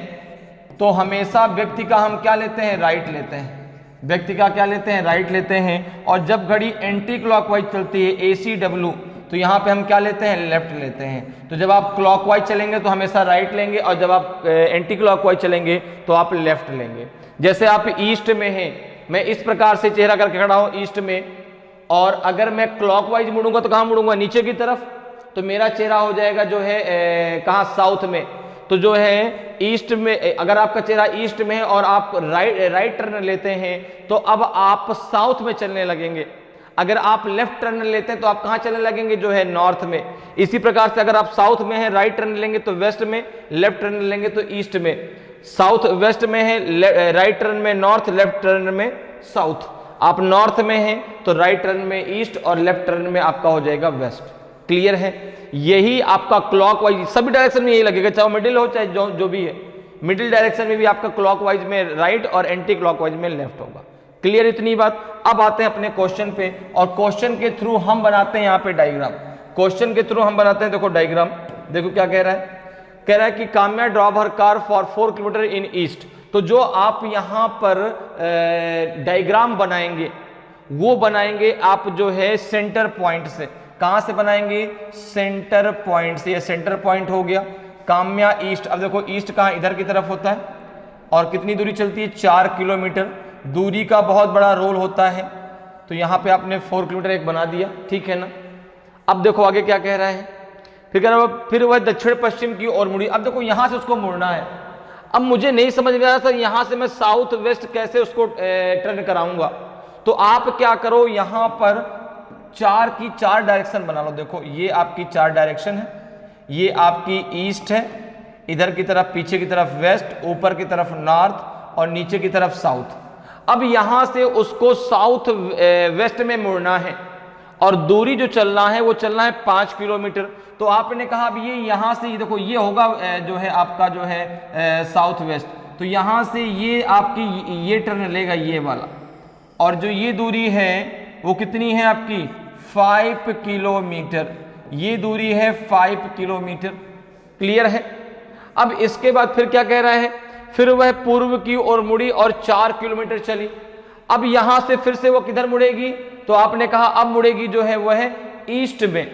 तो हमेशा व्यक्ति का हम क्या लेते हैं, राइट लेते हैं। व्यक्ति का क्या लेते हैं, राइट लेते हैं। और जब घड़ी एंटी क्लॉकवाइज चलती है ACW, तो यहाँ पे हम क्या लेते हैं, लेफ्ट लेते हैं। तो जब आप क्लॉकवाइज चलेंगे तो हमेशा राइट लेंगे, और जब आप एंटी क्लॉकवाइज चलेंगे तो आप लेफ्ट लेंगे। जैसे आप ईस्ट में हैं, मैं इस प्रकार से चेहरा करके खड़ा हूँ ईस्ट में, और अगर मैं क्लॉकवाइज मुड़ूंगा तो कहाँ मुड़ूंगा, नीचे की तरफ। तो मेरा चेहरा हो जाएगा जो है कहाँ, साउथ में। तो जो है ईस्ट में, अगर आपका चेहरा ईस्ट में है और आप राइट टर्न लेते हैं तो अब आप साउथ में चलने लगेंगे। अगर आप लेफ्ट टर्न लेते हैं तो आप कहाँ चलने लगेंगे, जो है नॉर्थ में। इसी प्रकार से अगर आप साउथ में हैं, राइट टर्न लेंगे तो वेस्ट में, लेफ्ट टर्न लेंगे तो ईस्ट में। साउथ वेस्ट में है, राइट टर्न में नॉर्थ, लेफ्ट टर्न में साउथ। आप नॉर्थ में हैं तो राइट टर्न में ईस्ट और लेफ्ट टर्न में आपका हो जाएगा वेस्ट। क्लियर है? यही आपका क्लॉकवाइज सभी डायरेक्शन में यही लगेगा, चाहे मिडिल हो चाहे जो भी है। मिडिल डायरेक्शन में भी आपका क्लॉकवाइज में राइट और एंटी क्लॉकवाइज में लेफ्ट होगा। क्लियर इतनी बात? अब आते हैं अपने क्वेश्चन पे, और क्वेश्चन के थ्रू हम बनाते हैं यहाँ पे डायग्राम। क्वेश्चन के थ्रू हम बनाते हैं, देखो डायग्राम, देखो क्या कह रहा है। कह रहा है कि Kamya drove her car for 4 kilometre in east. तो जो आप यहाँ पर डायग्राम बनाएंगे वो बनाएंगे आप जो है सेंटर पॉइंट से। कहां से बनाएंगे? सेंटर पॉइंट से। ये सेंटर पॉइंट हो गया। काम्या ईस्ट, अब देखो ईस्ट कहां, इधर की तरफ होता है और कितनी दूरी चलती है? 4 किलोमीटर। दूरी का बहुत बड़ा रोल होता है, तो यहां पे आपने 4 किलोमीटर एक बना दिया, ठीक है ना। अब देखो आगे क्या कह रहा है, फिर कह रहा है फिर वह दक्षिण पश्चिम की ओर मुड़ी। अब देखो यहां से उसको मुड़ना है। अब मुझे नहीं समझ में आ रहा सर यहां से मैं साउथ वेस्ट कैसे उसको टर्न कराऊंगा। तो आप क्या करो, यहां पर 4 की 4 डायरेक्शन बना लो। देखो ये आपकी 4 डायरेक्शन है, ये आपकी ईस्ट है, इधर की तरफ पीछे की तरफ वेस्ट, ऊपर की तरफ नॉर्थ और नीचे की तरफ साउथ। अब यहां से उसको साउथ वेस्ट में मुड़ना है और दूरी जो चलना है वो चलना है 5 किलोमीटर। तो आपने कहा अब ये यहां से देखो ये होगा जो है आपका जो है साउथ वेस्ट, तो यहां से ये आपकी ये टर्न लेगा ये वाला, और जो ये दूरी है वो कितनी है आपकी? 5 किलोमीटर। ये दूरी है 5 किलोमीटर। क्लियर है। अब इसके बाद फिर क्या कह रहा है, फिर वह पूर्व की ओर मुड़ी और 4 किलोमीटर चली। अब यहां से फिर से वो किधर मुड़ेगी? तो आपने कहा अब मुड़ेगी जो है वह है ईस्ट में।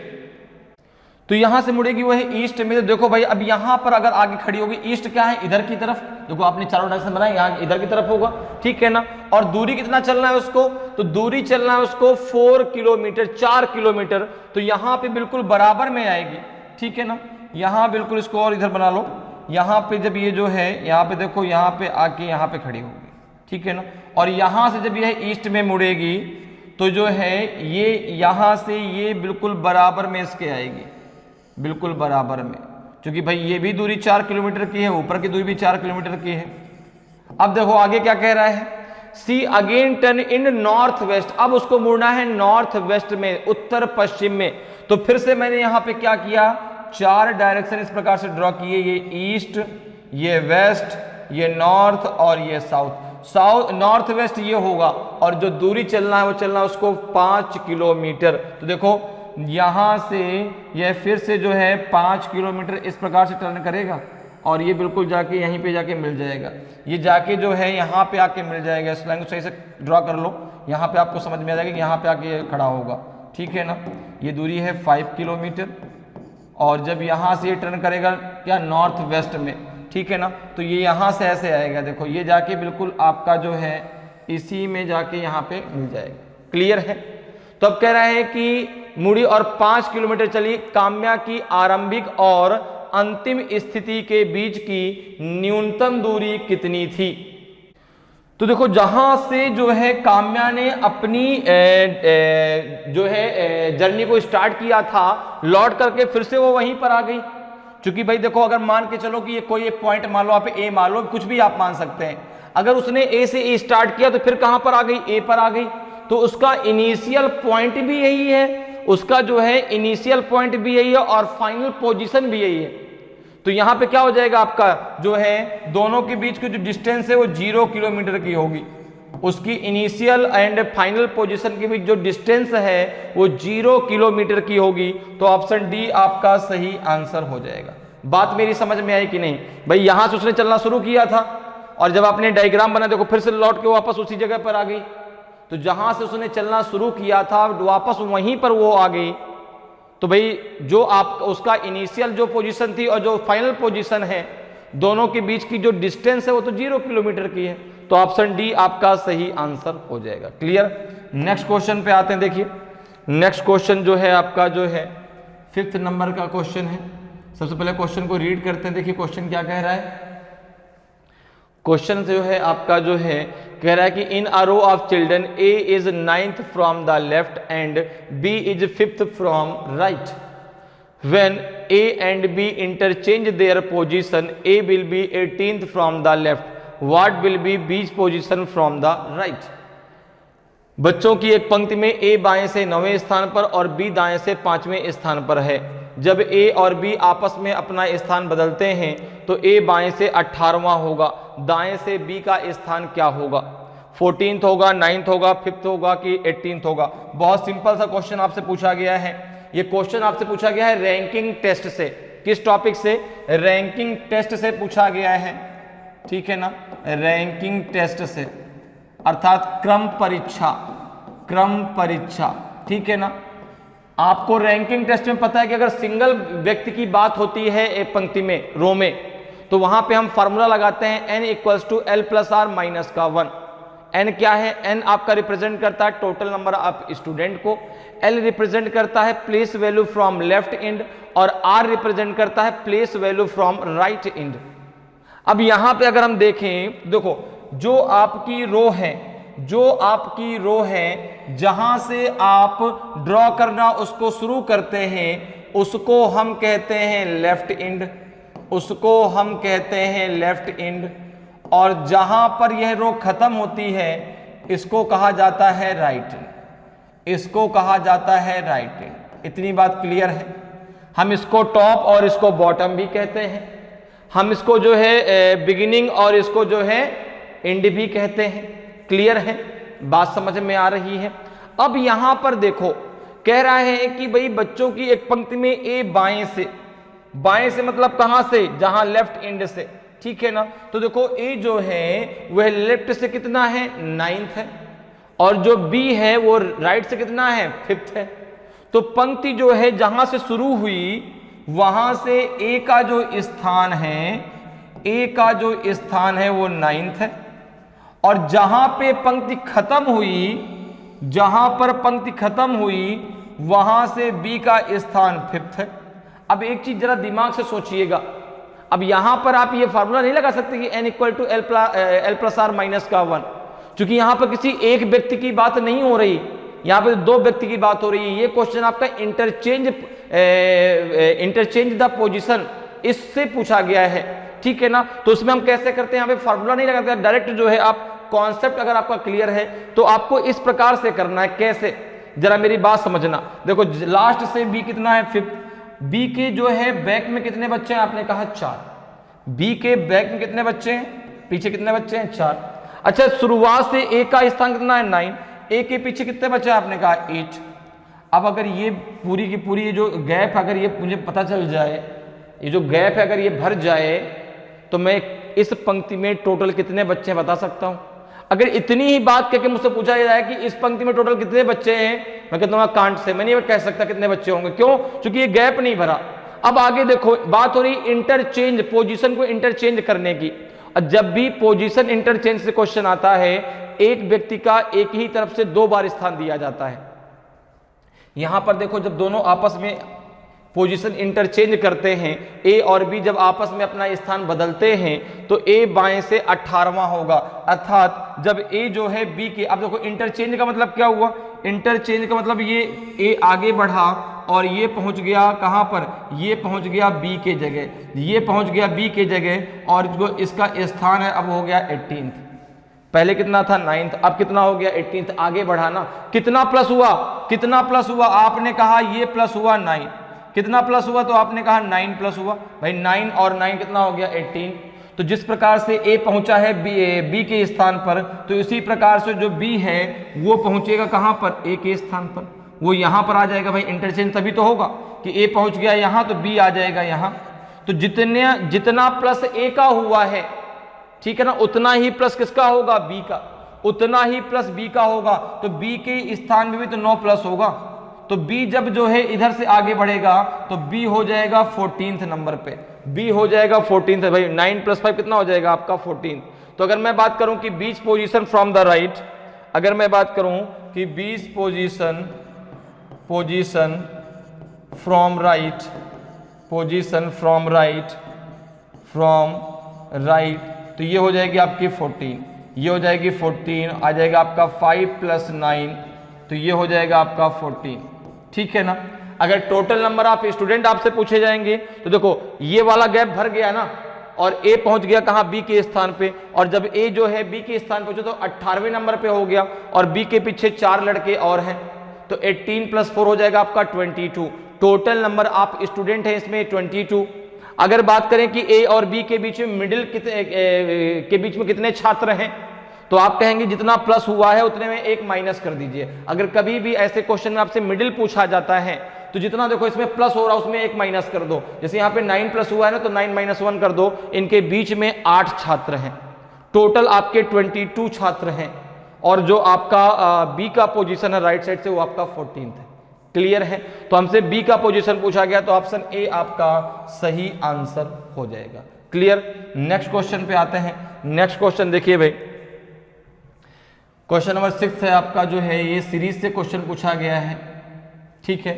तो यहां से मुड़ेगी वह ईस्ट में। तो देखो भाई अब यहां पर अगर आगे खड़ी होगी, ईस्ट क्या है? इधर की तरफ। देखो आपने चारों डायरेक्शन बनाए, यहां इधर की तरफ होगा, ठीक है ना। और दूरी कितना चलना है उसको? तो दूरी चलना है उसको 4 किलोमीटर, 4 किलोमीटर। तो यहां पे बिल्कुल बराबर में आएगी, ठीक है ना। यहां बिल्कुल इसको और इधर बना लो। यहां पे जब ये जो है यहां पे देखो, यहां पे आके यहां पे खड़ी होगी, ठीक है ना। और यहां से जब यह ईस्ट में मुड़ेगी तो जो है ये यहां से ये बिल्कुल बराबर में इसके आएगी, बिल्कुल बराबर में, क्योंकि भाई ये भी दूरी 4 किलोमीटर की है, ऊपर की दूरी भी 4 किलोमीटर की है। अब देखो आगे क्या कह रहा है, she again turn in north west. अब उसको मुड़ना है नॉर्थ वेस्ट में, उत्तर पश्चिम में। तो फिर से मैंने यहां पे क्या किया, 4 डायरेक्शन इस प्रकार से ड्रॉ किए, ये ईस्ट, ये वेस्ट, ये नॉर्थ और ये साउथ। नॉर्थ वेस्ट ये होगा, और जो दूरी चलना है वो चलना है उसको 5 किलोमीटर। तो देखो यहां से यह फिर से जो है 5 किलोमीटर इस प्रकार से टर्न करेगा और ये बिल्कुल जाके यहीं पे जाके मिल जाएगा। ये जाके जो है यहाँ पे आके मिल जाएगा। इस लाइन को सही से ड्रॉ कर लो, यहाँ पे आपको समझ में आ जाएगा कि यहाँ पे आके खड़ा होगा, ठीक है ना। ये दूरी है 5 किलोमीटर और जब यहाँ से ये टर्न करेगा क्या, नॉर्थ वेस्ट में, ठीक है ना। तो ये यहाँ से ऐसे आएगा, देखो ये जाके बिल्कुल आपका जो है इसी में जाके यहाँ पे मिल जाएगा। क्लियर है। तो अब कह रहे हैं कि मुड़ी और 5 किलोमीटर चली। काम्या की आरंभिक और अंतिम स्थिति के बीच की न्यूनतम दूरी कितनी थी? तो देखो जहां से जो है काम्या ने अपनी जो है जर्नी को स्टार्ट किया था, लौट करके फिर से वो वहीं पर आ गई। क्योंकि भाई देखो अगर मान के चलो कि ये कोई एक पॉइंट मान लो, आप ए मान लो, कुछ भी आप मान सकते हैं। अगर उसने ए से ए स्टार्ट किया तो फिर कहां पर आ गई, ए पर आ गई। तो उसका इनिशियल पॉइंट भी यही है, उसका जो है इनिशियल पॉइंट भी यही है और फाइनल पोजीशन भी यही है। तो यहां पे क्या हो जाएगा, आपका जो है दोनों के बीच की जो डिस्टेंस है वो 0 किलोमीटर की होगी। उसकी इनिशियल एंड फाइनल पोजीशन के बीच जो डिस्टेंस है वो 0 किलोमीटर की होगी। तो ऑप्शन डी आपका सही आंसर हो जाएगा। बात मेरी समझ में आई कि नहीं भाई? यहां से उसने चलना शुरू किया था और जब आपने डायग्राम बना, देखो फिर से लौट के वापस उसी जगह पर आ गई। तो जहां से उसने चलना शुरू किया था वापस वहीं पर वो आ गई। तो भाई जो आप उसका इनिशियल जो पोजीशन थी और जो फाइनल पोजीशन है, दोनों के बीच की जो डिस्टेंस है वो तो 0 किलोमीटर की है। तो ऑप्शन डी आपका सही आंसर हो जाएगा। क्लियर। नेक्स्ट क्वेश्चन पे आते हैं। देखिए नेक्स्ट क्वेश्चन जो है आपका जो है 5th नंबर का क्वेश्चन है। सबसे पहले क्वेश्चन को रीड करते हैं। देखिए क्वेश्चन क्या कह रहा है। क्वेश्चन जो है आपका जो है कह रहा है कि in a row of children A is 9th from the left and B is 5th from right. When A and B interchange their position, A will be 18th from the left, what will be B's position from the right. बच्चों की एक पंक्ति में ए बाएं से 9वें स्थान पर और बी दाएं से 5वें स्थान पर है। जब ए और बी आपस में अपना स्थान बदलते हैं तो ए बाएं से 18वां होगा, दाएं से बी का स्थान क्या होगा? 14th होगा, 9th होगा, 5th होगा कि 18th होगा? बहुत सिंपल सा क्वेश्चन आपसे पूछा गया है। ये क्वेश्चन आपसे पूछा गया है रैंकिंग टेस्ट से। किस टॉपिक से? रैंकिंग टेस्ट से पूछा गया है, ठीक है ना। रैंकिंग टेस्ट से अर्थात क्रम परीक्षा, क्रम परीक्षा, ठीक है ना। आपको रैंकिंग टेस्ट में पता है कि अगर सिंगल व्यक्ति की बात होती है एक पंक्ति में, रो में, तो वहां पे हम फॉर्मूला लगाते हैं n equals to L plus R minus का 1। n क्या है? n आपका रिप्रेजेंट करता है टोटल नंबर ऑफ स्टूडेंट को, l रिप्रेजेंट करता है place value from left and, और r रिप्रेजेंट करता है place value from right and. अब यहां पे अगर हम देखें, देखो जो आपकी रो है जहां से आप ड्रॉ करना उसको शुरू करते हैं, उसको हम कहते हैं लेफ्ट एंड, और जहां पर यह रो खत्म होती है इसको कहा जाता है राइट एंड। इतनी बात क्लियर है। हम इसको टॉप और इसको बॉटम भी कहते हैं, हम इसको जो है बिगिनिंग और इसको जो है एंड भी कहते हैं। क्लियर है, बात समझ में आ रही है। अब यहां पर देखो कह रहा है कि भाई बच्चों की एक पंक्ति में ए बाएं से मतलब कहां से? जहां लेफ्ट एंड से, ठीक है ना। तो देखो ए जो है वह लेफ्ट से कितना है? 9th है, और जो बी है वो राइट से कितना है? 5th है। तो पंक्ति जो है जहां से शुरू हुई वहां से ए का जो स्थान है वो 9th है, और जहां पे पंक्ति खत्म हुई वहां से बी का स्थान 5th है। अब एक चीज जरा दिमाग से सोचिएगा, अब यहां पर आप ये फार्मूला नहीं लगा सकते कि n equal to L plus R minus का 1, क्योंकि यहां पर किसी एक व्यक्ति की बात नहीं हो रही, यहां पर दो व्यक्ति की बात हो रही है। ये क्वेश्चन आपका इंटरचेंज द पोजीशन इससे पूछा गया है, ठीक है ना। तो उसमें हम कैसे करते हैं? यहाँ पे फार्मूला नहीं लगाते, डायरेक्ट जो है आप कॉन्सेप्ट अगर आपका क्लियर है तो आपको इस प्रकार से करना है। कैसे? जरा मेरी बात समझना। देखो लास्ट से बी कितना है? 5th। बी के जो है बैक में कितने बच्चे हैं? आपने कहा 4। बी के बैक में कितने बच्चे हैं? पीछे कितने बच्चे हैं? 4। अच्छा, शुरुआत से ए का स्थान कितना है? 9। ए के पीछे कितने बच्चे हैं? आपने कहा 8। अब अगर ये पूरी की पूरी जो गैप अगर ये मुझे पता चल जाए, ये जो गैप है अगर ये भर जाए, तो मैं इस पंक्ति में टोटल कितने बच्चे बता सकता हूं। अगर इतनी ही बात करके मुझसे पूछा जाए कि इस पंक्ति में टोटल कितने बच्चे हैं, मैं कहता हूं कांट से, मैं नहीं कह सकता कितने बच्चे होंगे। क्यों? क्योंकि ये गैप नहीं भरा। अब आगे देखो, बात हो रही इंटरचेंज, पोजीशन को इंटरचेंज करने की। और जब भी पोजीशन इंटरचेंज से क्वेश्चन आता है, एक व्यक्ति का एक ही तरफ से 2 बार स्थान दिया जाता है। यहां पर देखो, जब दोनों आपस में पोजीशन इंटरचेंज करते हैं, ए और बी जब आपस में अपना स्थान बदलते हैं, तो ए बाएं से 18वां होगा, अर्थात जब ए जो है बी के, अब देखो इंटरचेंज का मतलब क्या हुआ? इंटरचेंज का मतलब ये ए आगे बढ़ा और ये पहुंच गया कहां पर? ये पहुंच गया बी के जगह, ये पहुंच गया बी के जगह, और जो इसका स्थान है अब हो गया 18th। पहले कितना था? 9th, अब कितना हो गया? 18th। आगे बढ़ा ना। कितना प्लस हुआ? आपने कहा ये प्लस हुआ 9। कितना प्लस हुआ? तो आपने कहा 9 प्लस हुआ। भाई 9 और 9 कितना हो गया? 18। तो जिस प्रकार से ए पहुंचा है बी के स्थान पर, तो इसी प्रकार से जो बी है वो पहुंचेगा कहां पर? ए के स्थान पर, वो यहां पर आ जाएगा। भाई इंटरचेंज तभी तो होगा कि ए पहुंच गया यहां, तो बी आ जाएगा यहां। तो जितना प्लस ए का हुआ है, ठीक है ना, उतना ही प्लस किसका होगा? बी का। उतना ही प्लस बी का होगा, तो बी के स्थान में भी तो 9 प्लस होगा। तो बी जब जो है इधर से आगे बढ़ेगा तो बी हो जाएगा 14th नंबर पे, बी हो जाएगा 14th। भाई 9 + 5 कितना हो जाएगा आपका? 14। तो अगर मैं बात करूं कि बीच पोजीशन फ्रॉम द राइट, अगर मैं बात करूं कि बीच पोजीशन फ्रॉम राइट, तो ये हो जाएगी आपकी 14, ये हो जाएगी 14, आ जाएगा आपका 5 + 9, तो ये हो जाएगा आपका 14, ठीक है ना। अगर टोटल नंबर ऑफ स्टूडेंट आपसे पूछे जाएंगे तो देखो ये वाला गैप भर गया ना, और ए पहुंच गया कहां? बी के स्थान पे, और जब ए जो है बी के स्थान पहुंचे तो 18वें नंबर पे हो गया, और बी के पीछे 4 लड़के और हैं, तो 18 + 4 हो जाएगा आपका 22। टोटल नंबर ऑफ स्टूडेंट है इसमें 22। अगर बात करें कि ए और बी के बीच में कितने छात्र हैं, तो आप कहेंगे जितना प्लस हुआ है उतने में 1 माइनस कर दीजिए। अगर कभी भी ऐसे क्वेश्चन में आपसे मिडिल पूछा जाता है तो जितना देखो इसमें प्लस हो रहा है उसमें 1 माइनस कर दो। जैसे यहाँ पे 9 प्लस हुआ है ना, तो 9 - 1 कर दो। इनके बीच में 8 छात्र हैं, टोटल आपके 22 छात्र हैं, और जो आपका बी का पोजीशन है राइट साइड से वो आपका 14th है। क्लियर है? तो हमसे बी का पोजीशन पूछा गया तो ऑप्शन ए आपका सही आंसर हो जाएगा। क्लियर? नेक्स्ट क्वेश्चन पे आते हैं। नेक्स्ट क्वेश्चन देखिए भाई, क्वेश्चन नंबर 6 है आपका, जो है ये सीरीज से क्वेश्चन पूछा गया है। ठीक है,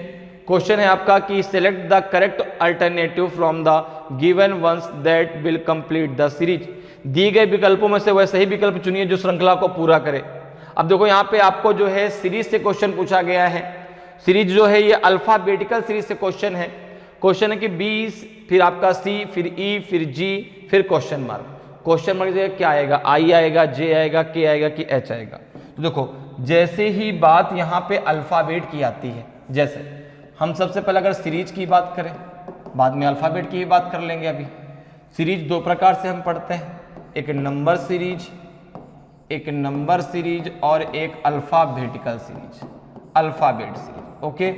क्वेश्चन है आपका कि select the correct alternative from the given ones that will complete the series. दिए गए विकल्पों में से वह सही विकल्प चुनिए जो श्रृंखला को पूरा करे। अब देखो यहाँ पे आपको जो है सीरीज से क्वेश्चन पूछा गया है। सीरीज जो है ये अल्फाबेटिकल सीरीज से क्वेश्चन है। क्वेश्चन है कि बी, फिर आपका सी, फिर ई, फिर जी, फिर क्वेश्चन मार्क। क्वेश्चन मार्क क्या आएगा? आई आएगा, जे आएगा, के आएगा कि एच आएगा? तो देखो जैसे ही बात यहाँ पे अल्फाबेट की आती है, जैसे हम सबसे पहले अगर सीरीज की बात करें, बाद में अल्फाबेट की बात कर लेंगे। अभी सीरीज दो प्रकार से हम पढ़ते हैं, एक नंबर सीरीज, एक नंबर सीरीज और एक alphabetical series, alphabet series. Okay,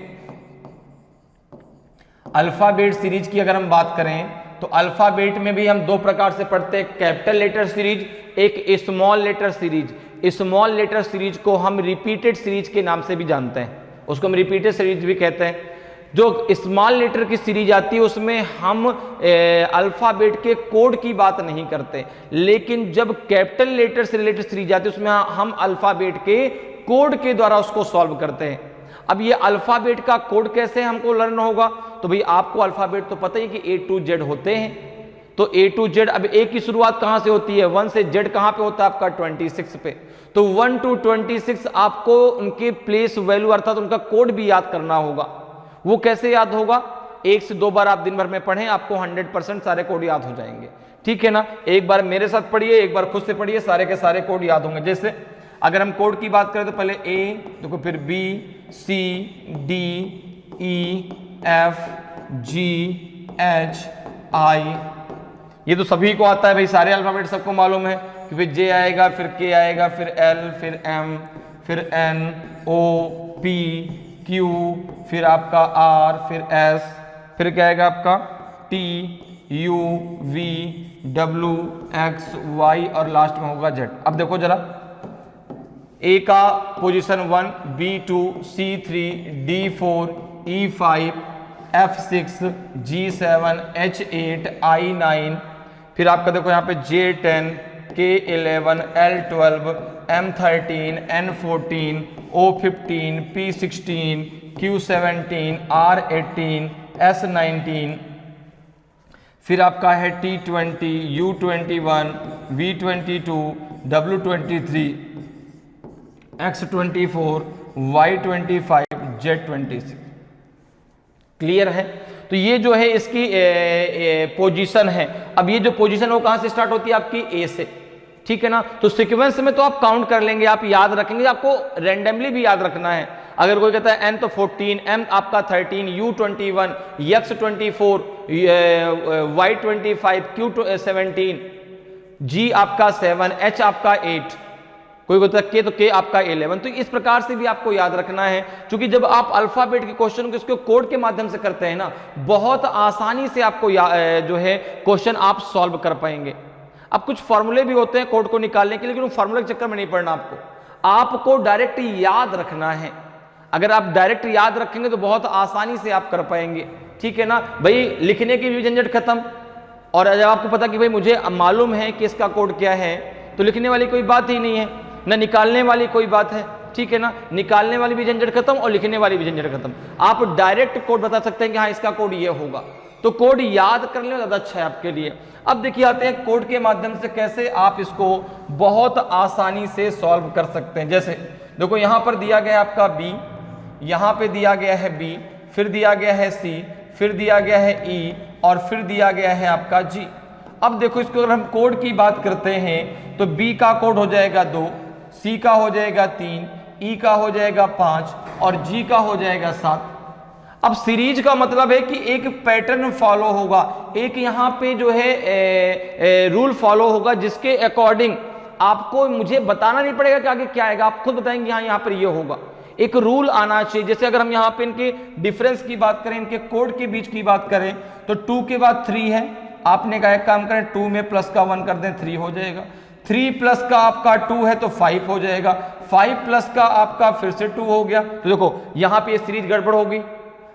alphabet series की अगर हम बात करें तो अल्फाबेट में भी हम दो प्रकार से पढ़ते हैं, कैपिटल लेटर सीरीज, एक small letter series. Small letter series को हम रिपीटेड सीरीज के नाम से भी जानते हैं, उसको हम रिपीटेड सीरीज भी कहते हैं। जो स्मॉल लेटर की सीरीज आती है उसमें हम अल्फाबेट के कोड की बात नहीं करते, लेकिन जब कैपिटल लेटर से रिलेटेड सीरीज आती है उसमें हम अल्फाबेट के कोड के द्वारा उसको सॉल्व करते हैं। अब ये अल्फाबेट का कोड कैसे हमको लर्न होगा? तो भाई आपको अल्फाबेट तो पता ही कि A to Z होते हैं, तो A to Z। अब A की शुरुआत कहां से होती है? 1 से Z कहां पे होता है आपका? 26 पे। तो 1 to 26 आपको उनके प्लेस वैल्यू अर्थात उनका कोड भी याद करना होगा। वो कैसे याद होगा? एक से दो बार आप दिन भर में पढ़ें, आपको 100% सारे कोड याद हो जाएंगे। ठीक है ना? एक बार मेरे साथ पढ़िए, एक बार खुद से पढ़िए, सारे के सारे कोड याद होंगे। जैसे अगर हम कोड की बात करें तो पहले A, देखो फिर B, C, D, E, F, G, H, I, ये तो सभी को आता है भाई, सारे अल्फाबेट सबको मालूम है कि फिर J आएगा, फिर K आएगा, फिर L, फिर M, फिर N, O, P, Q, फिर आपका R, फिर S, फिर क्या आएगा आपका T, U, V, W, X, Y और लास्ट में होगा Z। अब देखो जरा, A का position 1, B2, C3, D4, E5, F6, G7, H8, I9, फिर आपका देखो यहाँ पे J10, K11, L12, M13, N14, O15, P16, Q17, R18, S19, फिर आपका है T20, U21, V22, W23, X24, Y25, Z26। Clear है? तो ये जो है इसकी पोजीशन है। अब ये जो पोजीशन वो कहां से स्टार्ट होती है? आपकी ए से। ठीक है ना? तो सीक्वेंस में तो आप काउंट कर लेंगे, आप याद रखेंगे, आपको रैंडमली भी याद रखना है। अगर कोई कहता है N तो 14, M आपका 13, U21, X24, Y25, Q17, G आपका 7, H आपका 8, कोई कहता है K तो K आपका 11। तो इस प्रकार से भी आपको याद रखना है, क्योंकि जब आप अल्फाबेट के क्वेश्चन को इसके कोड के माध्यम से करते हैं ना, बहुत आसानी से आपको जो है क्वेश्चन आप सॉल्व कर पाएंगे। अब कुछ फॉर्मूले भी होते हैं कोड को निकालने के लिए, लेकिन फॉर्मूले के चक्कर में नहीं पड़ना आपको डायरेक्ट याद रखना है। अगर आप डायरेक्ट याद रखेंगे तो बहुत आसानी से आप कर पाएंगे। ठीक है ना भाई? लिखने की भी झंझट खत्म, और जब आपको पता कि भाई मुझे मालूम है कि इसका कोड क्या है, तो लिखने वाली कोई बात ही नहीं है, ना निकालने वाली कोई बात है। ठीक है ना? निकालने वाली भी झंझट खत्म और लिखने वाली भी झंझट खत्म। आप डायरेक्ट कोड बता सकते हैं कि हाँ इसका कोड ये होगा, तो कोड याद कर लेना ज्यादा अच्छा है आपके लिए। अब देखिए आते हैं कोड के माध्यम से कैसे आप इसको बहुत आसानी से सॉल्व कर सकते हैं। जैसे देखो यहां पर दिया गया है आपका B, यहां पे दिया गया है B, फिर दिया गया है C, फिर दिया गया है E और फिर दिया गया है आपका G। अब देखो इसको अगर हम कोड की बात करते हैं तो B का कोड हो जाएगा 2, C का हो जाएगा 3, E का हो जाएगा 5 और G का हो जाएगा 7। अब सीरीज का मतलब है कि एक पैटर्न फॉलो होगा, एक यहाँ पे जो है रूल फॉलो होगा, जिसके अकॉर्डिंग आपको मुझे बताना नहीं पड़ेगा कि आगे क्या आएगा, आप खुद बताएंगे हाँ यहाँ पर ये होगा। एक रूल आना चाहिए। जैसे अगर हम यहाँ पे इनके डिफरेंस की बात करें, इनके कोड के बीच की बात करें, तो 2 के बाद 3 है, आपने कहा एक काम करें 2 में प्लस का 1 कर दें 3 हो जाएगा, 3 प्लस का आपका 2 है तो 5 हो जाएगा, 5 प्लस का आपका फिर से 2 हो गया। तो देखो यहां पे ये सीरीज गड़बड़ होगी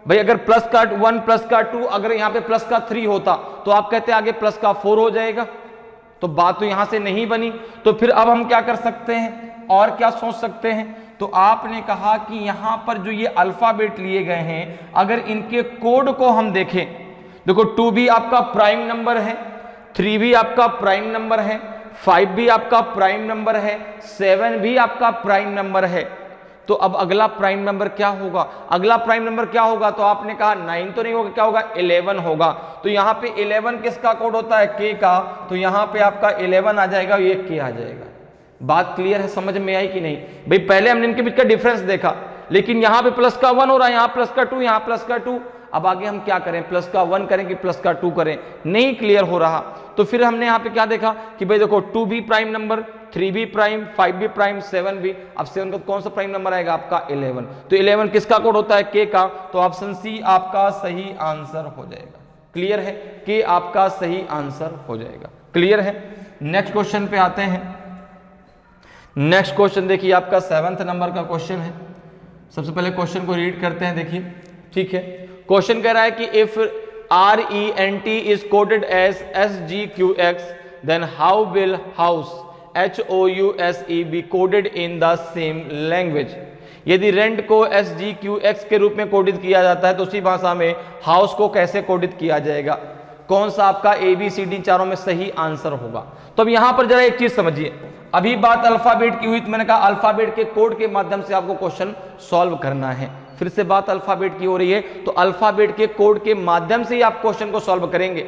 भाई, अगर प्लस का 1 प्लस का 2, अगर यहां पे प्लस का 3 होता तो आप कहते आगे प्लस का 4 हो जाएगा, तो बात तो यहां से नहीं बनी। तो फिर अब हम क्या कर सकते हैं और क्या सोच सकते हैं, तो आपने कहा कि यहां पर जो ये अल्फाबेट लिए गए हैं अगर इनके कोड को हम देखें, देखो 2 भी आपका प्राइम नंबर है, 3 भी आपका प्राइम नंबर है, 5 भी आपका प्राइम नंबर है, 7 भी आपका प्राइम नंबर है। तो अब अगला प्राइम नंबर क्या होगा, अगला प्राइम नंबर क्या होगा, तो आपने कहा 9 तो नहीं होगा, क्या होगा 11 होगा। तो यहां पे 11 किसका कोड होता है, के का, तो यहां पे आपका 11 आ जाएगा, ये के आ जाएगा। बात क्लियर है, समझ में आई कि नहीं भाई? पहले हमने इनके बीच का डिफरेंस देखा, लेकिन यहां पे प्लस का 1 हो रहा है, यहां प्लस का 2, यहां प्लस का 2। अब आगे हम क्या करें, प्लस का 1 करें कि प्लस का 2 करें, नहीं क्लियर हो रहा। तो फिर हमने यहाँ पे क्या देखा कि भाई देखो 2 भी प्राइम नंबर, 3 भी प्राइम, 5 भी प्राइम, 7 भी। अब 7 का कौन सा प्राइम नंबर आएगा, आपका 11। तो 11 किसका कोड होता है, के का। तो ऑप्शन सी आपका सही आंसर हो जाएगा। क्लियर है, के आपका सही आंसर हो जाएगा। क्लियर है। नेक्स्ट क्वेश्चन पे आते हैं। नेक्स्ट क्वेश्चन देखिए आपका 7th नंबर का क्वेश्चन है। सबसे पहले क्वेश्चन को रीड करते हैं, देखिए ठीक है। क्वेश्चन कह रहा है कि if RENT is coded as SGQX then how will house HOUSE be coded in the same language. यदि रेंट को SGQX के रूप में कोडित किया जाता है तो उसी भाषा में हाउस को कैसे कोडित किया जाएगा, कौन सा आपका ABCD चारों में सही आंसर होगा। तो अब यहां पर जरा एक चीज समझिए, अभी बात अल्फाबेट की हुई तो मैंने कहा अल्फाबेट के कोड के माध्यम से आपको क्वेश्चन सॉल्व करना है। फिर से बात अल्फाबेट की हो रही है, तो अल्फाबेट के कोड के माध्यम से ही आप क्वेश्चन को सॉल्व करेंगे।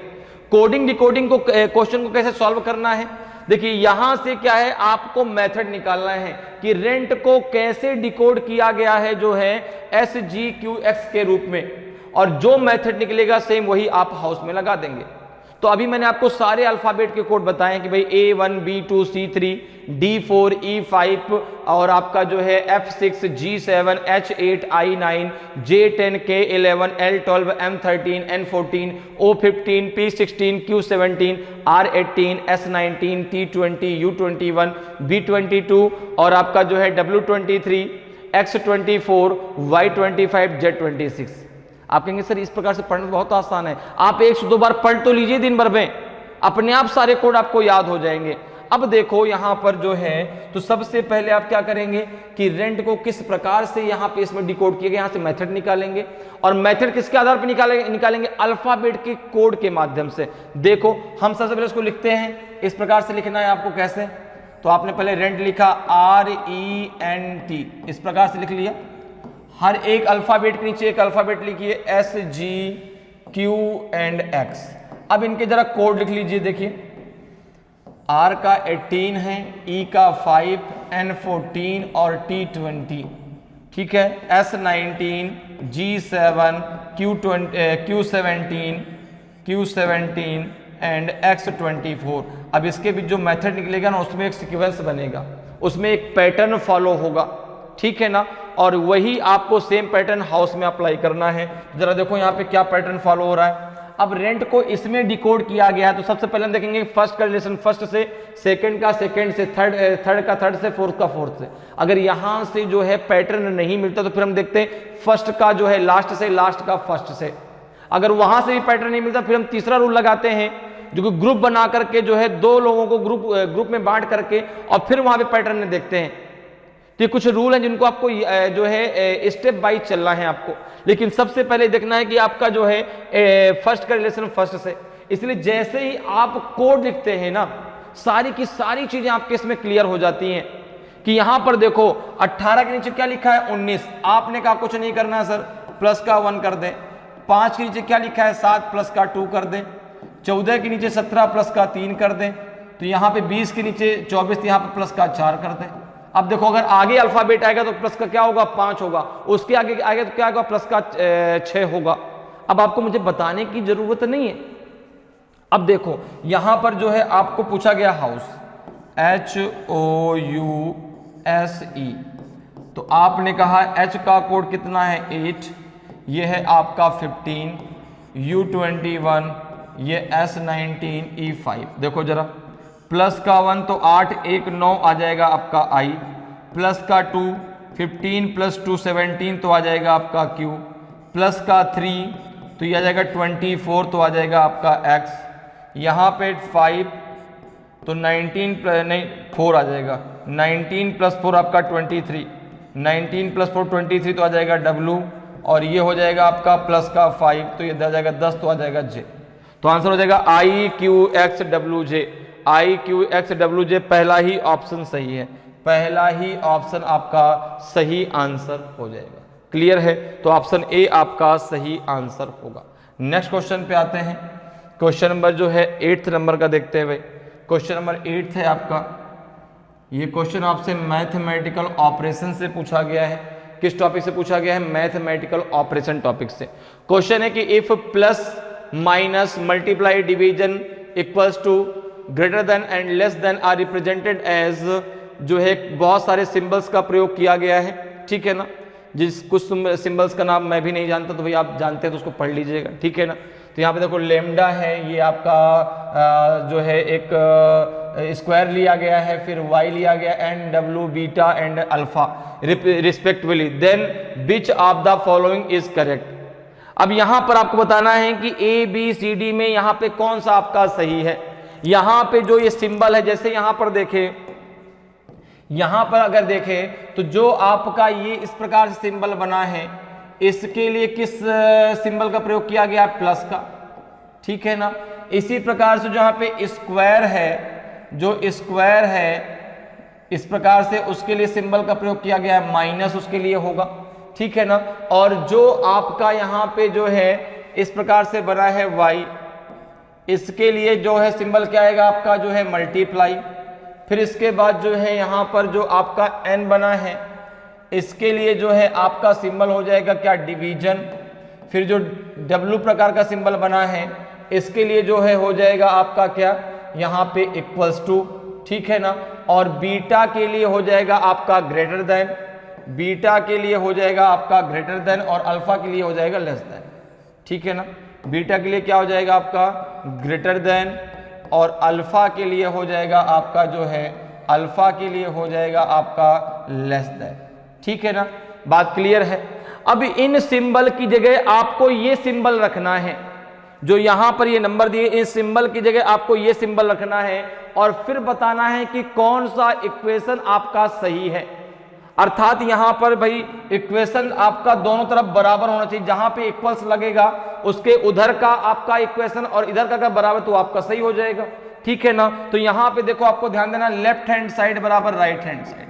कोडिंग डिकोडिंग को क्वेश्चन को कैसे सॉल्व करना है, देखिए यहां से क्या है, आपको मेथड निकालना है कि रेंट को कैसे डिकोड किया गया है जो है SGQX के रूप में, और जो मेथड निकलेगा सेम वही आप हाउस में लगा देंगे। तो अभी मैंने आपको सारे अल्फाबेट के कोड बताए कि भाई A1 B2 C3 D4 E5 और आपका जो है F6 G7 H8 I9 J10 K11 L12 M13 N14 O15 P16 Q17 R18 S19 T20 U21 B22 और आपका जो है W23 X24 Y25 Z26। आप कहेंगे सर इस प्रकार से पढ़ना बहुत आसान है, आप 1 से 2 बार पढ़ तो लीजिए दिन भर में, अपने आप सारे कोड आपको याद हो जाएंगे। अब देखो यहां पर जो है, तो सबसे पहले आप क्या करेंगे कि रेंट को किस प्रकार से यहां पे इसमें डिकोड किया गया, यहां से मेथड निकालेंगे, और मेथड किसके आधार पर निकालेंगे अल्फाबेट के कोड के माध्यम से। देखो हम सबसे पहले इसको लिखते हैं, इस प्रकार से लिखना है आपको। कैसे, तो आपने पहले रेंट लिखा RENT, इस प्रकार से लिख लिया। हर एक अल्फाबेट के नीचे एक अल्फाबेट लिखिए SGQX। अब इनके जरा कोड लिख लीजिए, देखिए R का 18 है, E का 5, N14 और T20, ठीक है, S19 G7 Q17 and X24। अब इसके भी जो मेथड निकलेगा ना उसमें एक सीक्वेंस बनेगा, उसमें एक पैटर्न फॉलो होगा, ठीक है ना, और वही आपको सेम पैटर्न हाउस में अप्लाई करना है। जरा देखो यहाँ पे क्या पैटर्न फॉलो हो रहा है। अब रेंट को इसमें डिकोड किया गया है, तो सबसे पहले हम देखेंगे फर्स्ट का रिलेशन फर्स्ट से, सेकंड का सेकंड से, थर्ड का थर्ड से, फोर्थ का फोर्थ से। अगर यहां से जो है पैटर्न नहीं मिलता तो फिर हम देखते हैं फर्स्ट का जो है लास्ट से, लास्ट का फर्स्ट से। अगर वहां से भी पैटर्न नहीं मिलता फिर हम तीसरा रूल लगाते हैं, जो कि ग्रुप बना करके जो है 2 लोगों को ग्रुप में बांट करके और फिर वहां पे पैटर्न देखते हैं। तो ये कुछ रूल हैं जिनको आपको जो है स्टेप वाइज चलना है आपको, लेकिन सबसे पहले देखना है कि आपका जो है फर्स्ट का रिलेशन फर्स्ट से। इसलिए जैसे ही आप कोड लिखते हैं ना, सारी की सारी चीजें आपके इसमें क्लियर हो जाती हैं। कि यहां पर देखो 18 के नीचे क्या लिखा है 19, आपने कहा कुछ नहीं करना है सर, प्लस का 1 कर दें। 5 के नीचे क्या लिखा है 7, प्लस का 2 कर दें। 14 के नीचे 17, प्लस का 3 कर दें। तो यहाँ पे 20 के नीचे 24, यहाँ पे प्लस का 4 कर दें। अब देखो अगर आगे अल्फाबेट आएगा तो प्लस का क्या होगा 5 होगा, उसके आगे आएगा तो क्या होगा प्लस का 6 होगा। अब आपको मुझे बताने की जरूरत नहीं है। अब देखो यहां पर जो है आपको पूछा गया हाउस HOUSE, तो आपने कहा H का कोड कितना है 8, ये है आपका 15, U21, ये S19 E5। देखो जरा प्लस का 1 तो 8 1 9 आ जाएगा आपका I, प्लस का 2 15 प्लस 2 17 तो आ जाएगा आपका Q, प्लस का 3 तो ये आ जाएगा 24 तो आ जाएगा आपका X, यहाँ पे 5 तो 4 आ जाएगा, 19 प्लस 4 आपका 23, 19 प्लस 4 23 तो आ जाएगा W, और ये हो जाएगा आपका प्लस का 5 तो ये आ जाएगा 10 तो आ जाएगा J। तो आंसर हो जाएगा IQXWJ। IQXWJ पहला ही ऑप्शन सही है, पहला ही ऑप्शन आपका सही आंसर हो जाएगा। क्लियर है? तो ऑप्शन ए आपका सही आंसर होगा। नेक्स्ट क्वेश्चन पे आते हैं। क्वेश्चन नंबर जो है 8th नंबर का देखते हैं भाई। क्वेश्चन नंबर 8 है आपका, ये क्वेश्चन आपसे मैथमेटिकल ऑपरेशन से पूछा गया है। किस टॉपिक से पूछा गया है? मैथमेटिकल ऑपरेशन टॉपिक से। क्वेश्चन है कि if plus minus multiply division equals to greater than and less than are represented as, जो है बहुत सारे सिंबल्स का प्रयोग किया गया है, ठीक है ना। जिस कुछ सिंबल्स का नाम मैं भी नहीं जानता, तो भाई आप जानते हैं तो उसको पढ़ लीजिएगा, ठीक है ना। तो यहाँ पे देखो लेमडा है, ये आपका जो है एक स्क्वायर लिया गया है, फिर वाई लिया गया, and W beta and alpha respectively, then which of the following is correct. अब यहां पर आपको बताना है कि ए बी सी डी में यहां पे कौन सा आपका सही है। यहां पे जो ये सिंबल है, जैसे यहां पर देखें, यहां पर अगर देखें तो जो आपका ये इस प्रकार से सिंबल बना है, इसके लिए किस सिंबल का प्रयोग किया गया? प्लस का, ठीक है ना। इसी प्रकार से जहां पे स्क्वायर है, जो स्क्वायर है इस प्रकार से, उसके लिए सिंबल का प्रयोग किया गया है माइनस, उसके लिए होगा, ठीक है ना। और जो आपका यहाँ पे जो है इस प्रकार से बना है वाई, इसके लिए जो है सिंबल क्या आएगा आपका? जो है मल्टीप्लाई। फिर इसके बाद जो है यहाँ पर जो आपका एन बना है, इसके लिए जो है आपका सिंबल हो जाएगा क्या? डिवीजन। फिर जो डब्ल्यू प्रकार का सिंबल बना है, इसके लिए जो है हो जाएगा आपका क्या? यहाँ पे इक्वल्स टू, ठीक है ना। और बीटा के लिए हो जाएगा आपका ग्रेटर देन, बीटा के लिए हो जाएगा आपका ग्रेटर देन, और अल्फा के लिए हो जाएगा लेस देन, ठीक है ना। बीटा के लिए क्या हो जाएगा आपका? ग्रेटर देन, और अल्फा के लिए हो जाएगा आपका जो है, अल्फा के लिए हो जाएगा आपका लेस देन, ठीक है ना। बात क्लियर है? अब इन सिंबल की जगह आपको ये सिंबल रखना है, जो यहां पर ये नंबर दिए, इस सिंबल की जगह आपको ये सिंबल रखना है, और फिर बताना है कि कौन सा इक्वेशन आपका सही है। अर्थात यहां पर भाई इक्वेशन आपका दोनों तरफ बराबर होना चाहिए। जहां पे इक्वल्स लगेगा उसके उधर का आपका इक्वेशन और इधर का बराबर, तो आपका सही हो जाएगा, ठीक है ना। तो यहां पे देखो, आपको ध्यान देना, लेफ्ट हैंड साइड बराबर right hand side,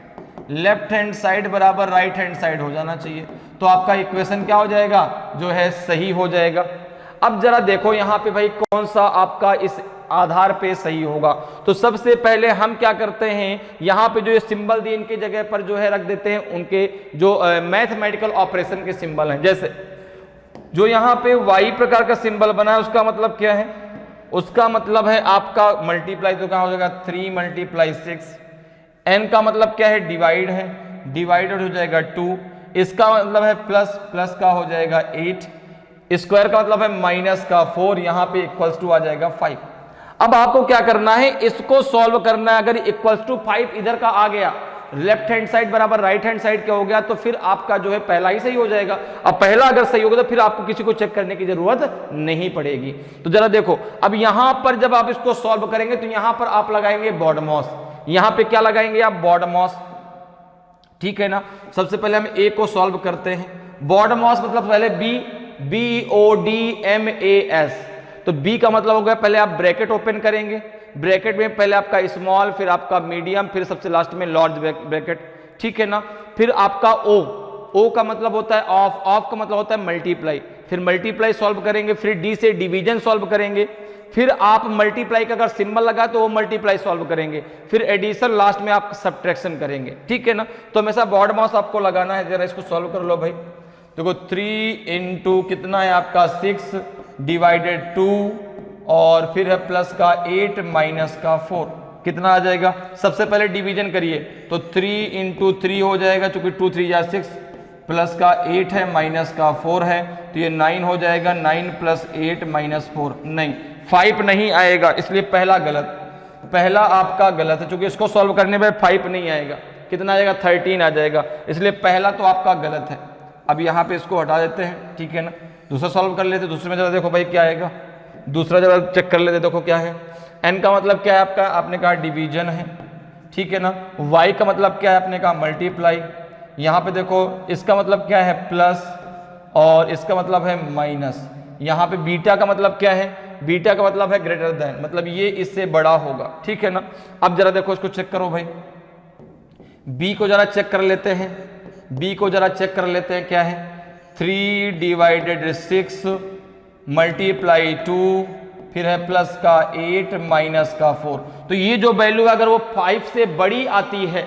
left hand side बराबर राइट हैंड साइड हो जाना चाहिए, तो आपका इक्वेशन क्या हो जाएगा? जो है सही हो जाएगा। अब जरा देखो यहाँ पे भाई कौन सा आपका इस आधार पे सही होगा। तो सबसे पहले हम क्या करते हैं, यहाँ पे जो ये सिंबल दिए इनके जगह पर जो है रख देते हैं उनके जो मैथमेटिकल ऑपरेशन के सिंबल हैं। जैसे जो यहाँ पे वाई प्रकार का सिंबल बना है, उसका मतलब क्या है? उसका मतलब है आपका मल्टीप्लाई, तो क्या हो जाएगा? 3 × 6। एन का मतलब क्या है? डिवाइड है, डिवाइडेड हो जाएगा 2। इसका मतलब है प्लस, प्लस का हो जाएगा 8। स्क्वायर का मतलब है माइनस का 4, यहाँ पे इक्वल्स टू आ जाएगा 5। अब आपको क्या करना है? इसको सॉल्व करना है। अगर इक्वल्स टू 5 इधर का आ गया, लेफ्ट हैंड साइड बराबर राइट हैंड साइड क्या हो गया, तो फिर आपका जो है पहला ही सही हो जाएगा। अब पहला अगर सही होगा तो फिर आपको किसी को चेक करने की जरूरत नहीं पड़ेगी। तो जरा देखो, अब यहां पर जब आप इसको सॉल्व करेंगे तो यहां पर आप लगाएंगे बॉडमॉस। यहां पे क्या लगाएंगे आप? बॉडमॉस, ठीक है ना। सबसे पहले हम ए को सॉल्व करते हैं। बॉडमॉस मतलब पहले BODMAS, तो बी का मतलब हो गया, पहले आप ब्रैकेट ओपन करेंगे, ब्रैकेट में पहले आपका स्मॉल, फिर आपका मीडियम, फिर सबसे लास्ट में लार्ज ब्रैकेट, ठीक है ना। फिर आपका ओ का मतलब होता है ऑफ, ऑफ का मतलब होता है मल्टीप्लाई, फिर मल्टीप्लाई सॉल्व करेंगे, फिर डी से डिवीजन सॉल्व करेंगे, फिर आप मल्टीप्लाई का अगर सिंबल लगा तो वो मल्टीप्लाई सॉल्व करेंगे, फिर एडिशन, लास्ट में आप सब्ट्रैक्शन करेंगे, ठीक है ना। तो हमेशा बॉडमॉस आपको लगाना है। जरा इसको सॉल्व कर लो भाई। देखो 3 × कितना है आपका 6 डिवाइडेड 2, और फिर है प्लस का 8 माइनस का 4, कितना आ जाएगा? सबसे पहले डिवीजन करिए, तो 3 × 3 हो जाएगा, चूंकि 2 3 या 6, प्लस का 8 है माइनस का 4 है, तो ये 9 हो जाएगा। 9 + 8 - 4, नहीं 5 नहीं आएगा, इसलिए पहला गलत। पहला आपका गलत है, क्योंकि इसको सॉल्व करने में 5 नहीं आएगा, कितना आएगा 13 आ जाएगा, इसलिए पहला तो आपका गलत है। अब यहाँ पे इसको हटा देते हैं, ठीक है ना। दूसरा सॉल्व कर लेते, दूसरे में जरा देखो भाई क्या आएगा, दूसरा जरा चेक कर लेते, देखो क्या है। n का मतलब क्या है आपका, आपने कहा डिवीजन है, ठीक है ना। y का मतलब क्या है, आपने कहा मल्टीप्लाई। यहाँ पे देखो इसका मतलब क्या है प्लस, और इसका मतलब है माइनस। यहाँ पे बीटा का मतलब क्या है, बीटा का मतलब है ग्रेटर देन, मतलब ये इससे बड़ा होगा, ठीक है ना। अब जरा देखो इसको चेक करो भाई, b को जरा चेक कर लेते हैं, b को जरा चेक कर लेते हैं क्या है, 3 डिवाइडेड 6 मल्टीप्लाई 2, फिर है प्लस का 8 माइनस का 4। तो ये जो वैल्यू अगर वो 5 से बड़ी आती है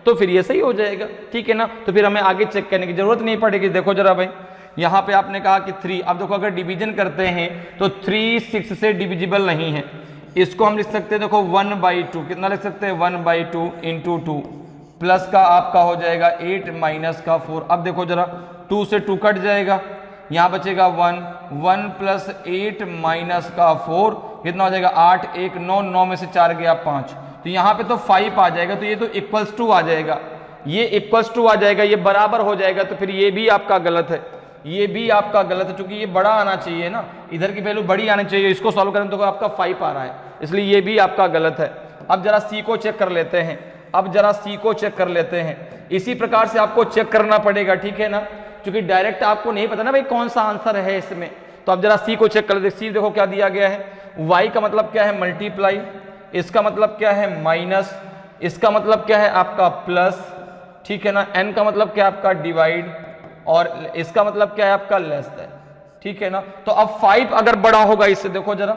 तो फिर ये सही हो जाएगा, ठीक है ना। तो फिर हमें आगे चेक करने की जरूरत नहीं पड़ेगी। देखो जरा भाई, यहाँ पे आपने कहा कि 3, अब देखो अगर डिवीजन करते हैं तो 3 6 से डिविजिबल नहीं है, इसको हम लिख सकते हैं देखो 1/2, कितना लिख सकते हैं 1/2 इंटू 2, प्लस का आपका हो जाएगा 8 माइनस का 4। अब देखो जरा 2 से 2 कट जाएगा, यहाँ बचेगा 1 प्लस 8 माइनस का 4, कितना हो जाएगा 8 1 9, 9 में से 4 गया 5, तो यहाँ पे तो 5 आ जाएगा, तो ये तो इक्वल्स टू आ जाएगा, ये इक्वल्स टू आ जाएगा, ये बराबर हो जाएगा। तो फिर ये भी आपका गलत है, ये भी आपका गलत है, क्योंकि ये बड़ा आना चाहिए ना, इधर की वैल्यू बड़ी आनी चाहिए, इसको सॉल्व करें तो आपका 5 आ रहा है, इसलिए ये भी आपका गलत है। अब जरा सी को चेक कर लेते हैं, अब जरा सी को चेक कर लेते हैं, इसी प्रकार से आपको चेक करना पड़ेगा, ठीक है ना, क्योंकि डायरेक्ट आपको नहीं पता ना भाई कौन सा आंसर है इसमें। तो अब जरा सी को चेक कर लेते, सी देखो क्या दिया गया है, y का मतलब क्या है मल्टीप्लाई, इसका मतलब क्या है माइनस, इसका मतलब क्या है आपका प्लस, ठीक है ना। n का मतलब क्या है आपका डिवाइड, और इसका मतलब क्या है आपका लेस देन, ठीक है ना। तो अब 5 अगर बड़ा होगा इससे, देखो जरा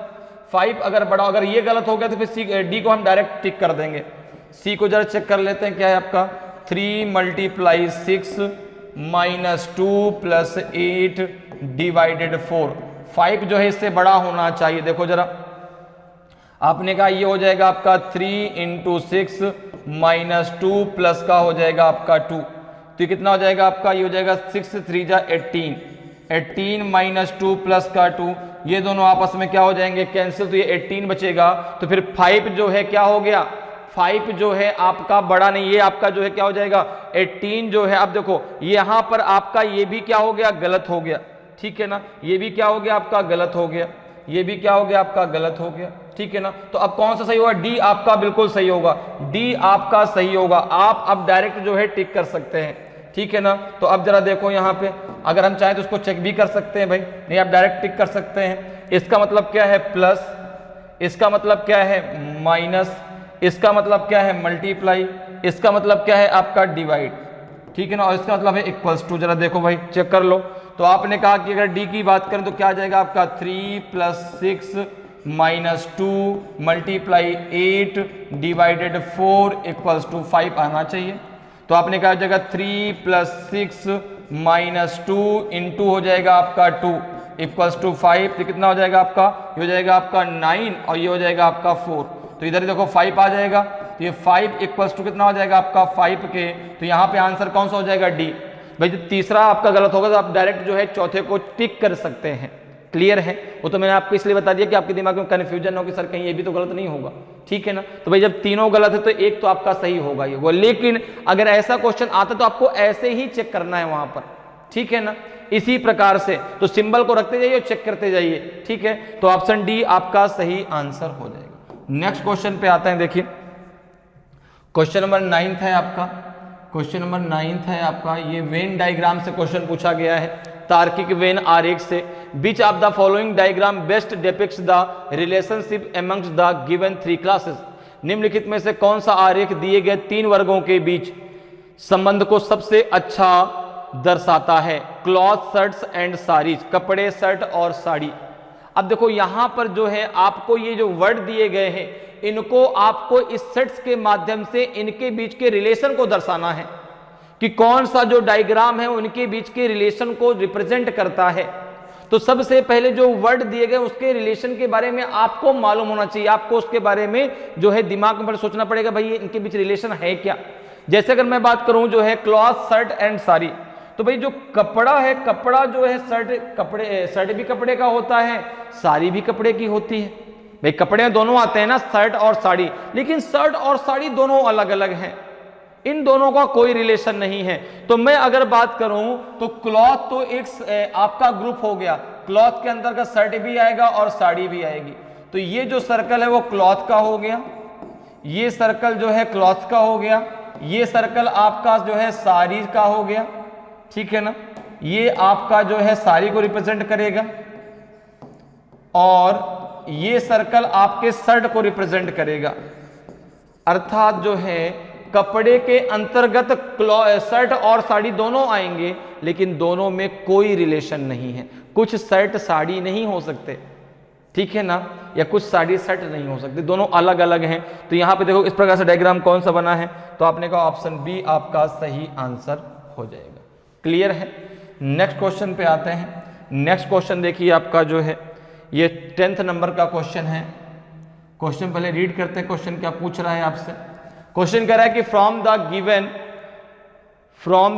5 अगर बड़ा, अगर ये गलत हो गया तो फिर सी डी को हम डायरेक्ट टिक कर देंगे। सी को जरा चेक कर लेते हैं क्या है आपका, 3 मल्टीप्लाई 6 माइनस 2 प्लस 8 डिवाइडेड 4, 5 जो है इससे बड़ा होना चाहिए। देखो जरा आपने कहा ये हो जाएगा आपका 3 इंटू 6 माइनस 2 प्लस का हो जाएगा आपका 2, तो ये कितना हो जाएगा आपका, ये हो जाएगा 6 3 जा 18, 18 माइनस 2 प्लस का 2, ये दोनों आपस में क्या हो जाएंगे कैंसिल, तो ये 18 बचेगा। तो फिर 5 जो है क्या हो गया, 5 जो है आपका बड़ा नहीं, ये आपका जो है क्या हो जाएगा 18 जो है। अब देखो यहाँ पर आपका ये भी क्या हो गया गलत हो गया, ठीक है ना, ये भी क्या हो गया आपका गलत हो गया, ये भी क्या हो गया आपका गलत हो गया, ठीक है ना। तो अब कौन सा सही होगा, डी आपका बिल्कुल सही होगा, डी आपका सही होगा। आप अब डायरेक्ट जो है टिक कर सकते हैं, ठीक है ना। तो अब जरा देखो यहाँ पे, अगर हम चाहें तो उसको चेक भी कर सकते हैं भाई, नहीं आप डायरेक्ट टिक कर सकते हैं। इसका मतलब क्या है प्लस, इसका मतलब क्या है माइनस, इसका मतलब क्या है मल्टीप्लाई, इसका मतलब क्या है आपका डिवाइड, ठीक है ना, और इसका मतलब है इक्वल्स टू। जरा देखो भाई चेक कर लो, तो आपने कहा कि अगर डी की बात करें तो क्या आ जाएगा आपका 3 plus 6 minus 2 multiply 8 divided 4 equals to 5 आना चाहिए। तो आपने कहा जाएगा 3 प्लस 6 माइनस 2 इंटू हो जाएगा आपका 2 इक्वल्स टू 5, तो कितना हो जाएगा आपका, ये हो जाएगा आपका 9 और ये हो जाएगा आपका 4, तो इधर देखो 5 आ जाएगा, तो ये 5 इक्वल्स टू कितना हो जाएगा आपका 5 के, तो यहाँ पे आंसर कौन सा हो जाएगा डी। भाई जब तीसरा आपका गलत होगा तो आप डायरेक्ट जो है चौथे को टिक कर सकते हैं, क्लियर है। वो तो मैंने आपको इसलिए बता दिया कि आपके दिमाग में कन्फ्यूजन हो कि सर कहीं ये भी तो गलत नहीं होगा, ठीक है ना। तो भाई जब तीनों गलत है तो एक तो आपका सही होगा ये वो, लेकिन अगर ऐसा क्वेश्चन आता तो आपको ऐसे ही चेक करना है वहां पर, ठीक है ना, इसी प्रकार से। तो सिंबल को रखते जाइए और चेक करते जाइए, ठीक है। तो ऑप्शन डी आपका सही आंसर हो जाएगा। नेक्स्ट क्वेश्चन पे आते हैं, देखिए क्वेश्चन नंबर 9 है आपका, क्वेश्चन नंबर 9 है आपका, ये वेन डायग्राम से क्वेश्चन पूछा गया है, तार्किक वेन आरेख से। विच of the following diagram best depicts the relationship amongst the given 3 classes. निम्नलिखित में से कौन सा आरेख दिए गए 3 वर्गों के बीच संबंध को सबसे अच्छा दर्शाता है। क्लॉथ, शर्ट्स एंड साड़ीज, कपड़े, शर्ट और साड़ी। अब देखो यहां पर जो है आपको ये जो वर्ड दिए गए हैं इनको आपको इस सेट्स के माध्यम से इनके बीच के रिलेशन को दर्शाना है कि कौन सा जो डायग्राम है उनके बीच के रिलेशन को रिप्रेजेंट करता है। तो सबसे पहले जो वर्ड दिए गए उसके रिलेशन के बारे में आपको मालूम होना चाहिए, आपको उसके बारे में जो है दिमाग में सोचना पड़ेगा भाई इनके बीच रिलेशन है क्या। जैसे अगर मैं बात करूं जो है क्लॉथ, शर्ट एंड साड़ी, तो भाई जो कपड़ा है, कपड़ा जो है शर्ट भी कपड़े का होता है, साड़ी भी कपड़े की होती है, भाई कपड़े में दोनों आते हैं ना, शर्ट और साड़ी, लेकिन शर्ट और साड़ी दोनों अलग अलग हैं, इन दोनों का कोई रिलेशन नहीं है। तो मैं अगर बात करूं तो क्लॉथ तो एक आपका ग्रुप हो गया, क्लॉथ के अंदर का शर्ट भी आएगा और साड़ी भी आएगी। तो ये जो सर्कल है वो क्लॉथ का हो गया, ये सर्कल जो है क्लॉथ का हो गया, ये सर्कल आपका जो है साड़ी का हो गया, ठीक है ना, ये आपका जो है साड़ी को रिप्रेजेंट करेगा, और ये सर्कल आपके शर्ट को रिप्रेजेंट करेगा। अर्थात जो है कपड़े के अंतर्गत शर्ट और साड़ी दोनों आएंगे, लेकिन दोनों में कोई रिलेशन नहीं है। कुछ शर्ट साड़ी नहीं हो सकते, ठीक है ना, या कुछ साड़ी शर्ट नहीं हो सकते, दोनों अलग अलग हैं। तो यहां पे देखो इस प्रकार से डायग्राम कौन सा बना है, तो आपने कहा ऑप्शन बी आपका सही आंसर हो जाएगा। क्लियर है। नेक्स्ट क्वेश्चन पे आते हैं। नेक्स्ट क्वेश्चन देखिए आपका जो है ये 10th नंबर का क्वेश्चन है। क्वेश्चन पहले रीड करते हैं, क्वेश्चन क्या पूछ रहा है आपसे। क्वेश्चन कह रहा है कि from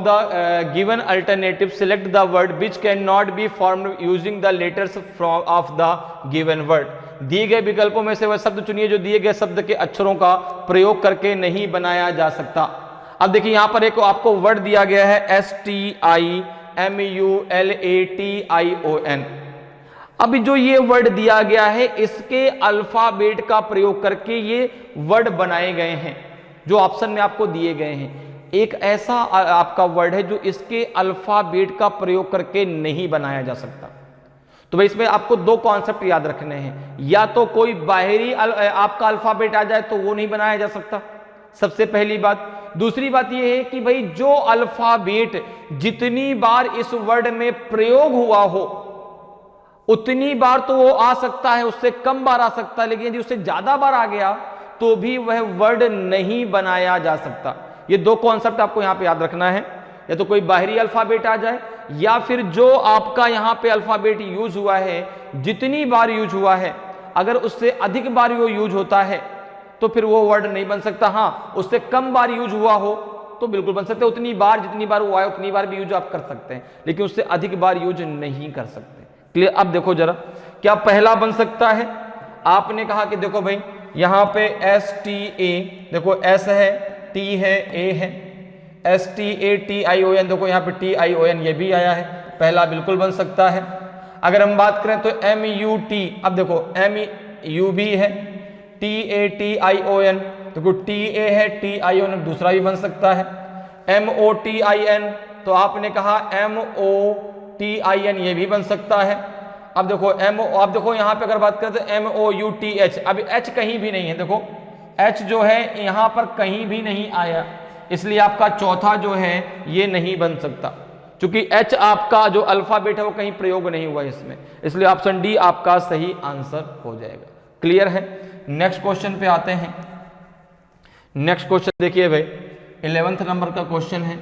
the given alternative select the word which can not be formed using the letters from of the given word. दिए गए विकल्पों में से वह शब्द चुनिए जो दिए गए शब्द के अक्षरों का प्रयोग करके नहीं बनाया जा सकता। अब देखिए यहां पर एक आपको वर्ड दिया गया है STIMULATION। अब जो ये वर्ड दिया गया है इसके अल्फाबेट का प्रयोग करके ये वर्ड बनाए गए हैं, जो ऑप्शन में आपको दिए गए हैं। एक ऐसा आपका वर्ड है जो इसके अल्फाबेट का प्रयोग करके नहीं बनाया जा सकता। तो भाई इसमें आपको दो कॉन्सेप्ट याद रखने हैं, या तो कोई बाहरी आपका अल्फाबेट आ जाए तो वो नहीं बनाया जा सकता, सबसे पहली बात। दूसरी बात यह है कि भाई जो अल्फाबेट जितनी बार इस वर्ड में प्रयोग हुआ हो उतनी बार तो वो आ सकता है, उससे कम बार आ सकता है, लेकिन यदि उससे ज्यादा बार आ गया तो भी वह वर्ड नहीं बनाया जा सकता। ये दो कॉन्सेप्ट आपको यहां पे याद रखना है, या तो कोई बाहरी अल्फाबेट आ जाए या फिर जो आपका यहां पे अल्फाबेट यूज हुआ है जितनी बार यूज हुआ है अगर उससे अधिक बार वो यूज होता है तो फिर वो वर्ड नहीं बन सकता। हाँ, उससे कम बार यूज हुआ हो तो बिल्कुल बन सकते, उतनी बार जितनी बार वो आए उतनी बार भी यूज आप कर सकते हैं, लेकिन उससे अधिक बार यूज नहीं कर सकते। क्लियर। अब देखो जरा, क्या पहला बन सकता है? आपने कहा कि देखो भाई यहां पे STA, देखो S है, T है, A है, STATION, देखो यहाँ पे TION ये भी आया है, पहला बिल्कुल बन सकता है। अगर हम बात करें तो MUT, अब देखो MU भी है, TATION, देखो TA है, TION दूसरा भी बन सकता है। MOTIN, तो आपने कहा MOTIN ये भी बन सकता है। अब देखो अब देखो यहाँ पे अगर बात करें तो MOUTH, अब H कहीं भी नहीं है, देखो H जो है यहाँ पर कहीं भी नहीं आया, इसलिए आपका चौथा जो है ये नहीं बन सकता, क्योंकि H आपका जो अल्फाबेट है वो कहीं प्रयोग नहीं हुआ इसमें, इसलिए ऑप्शन डी आपका सही आंसर हो जाएगा। क्लियर है। नेक्स्ट क्वेश्चन पे आते हैं। नेक्स्ट क्वेश्चन देखिए भाई 11th नंबर का क्वेश्चन है,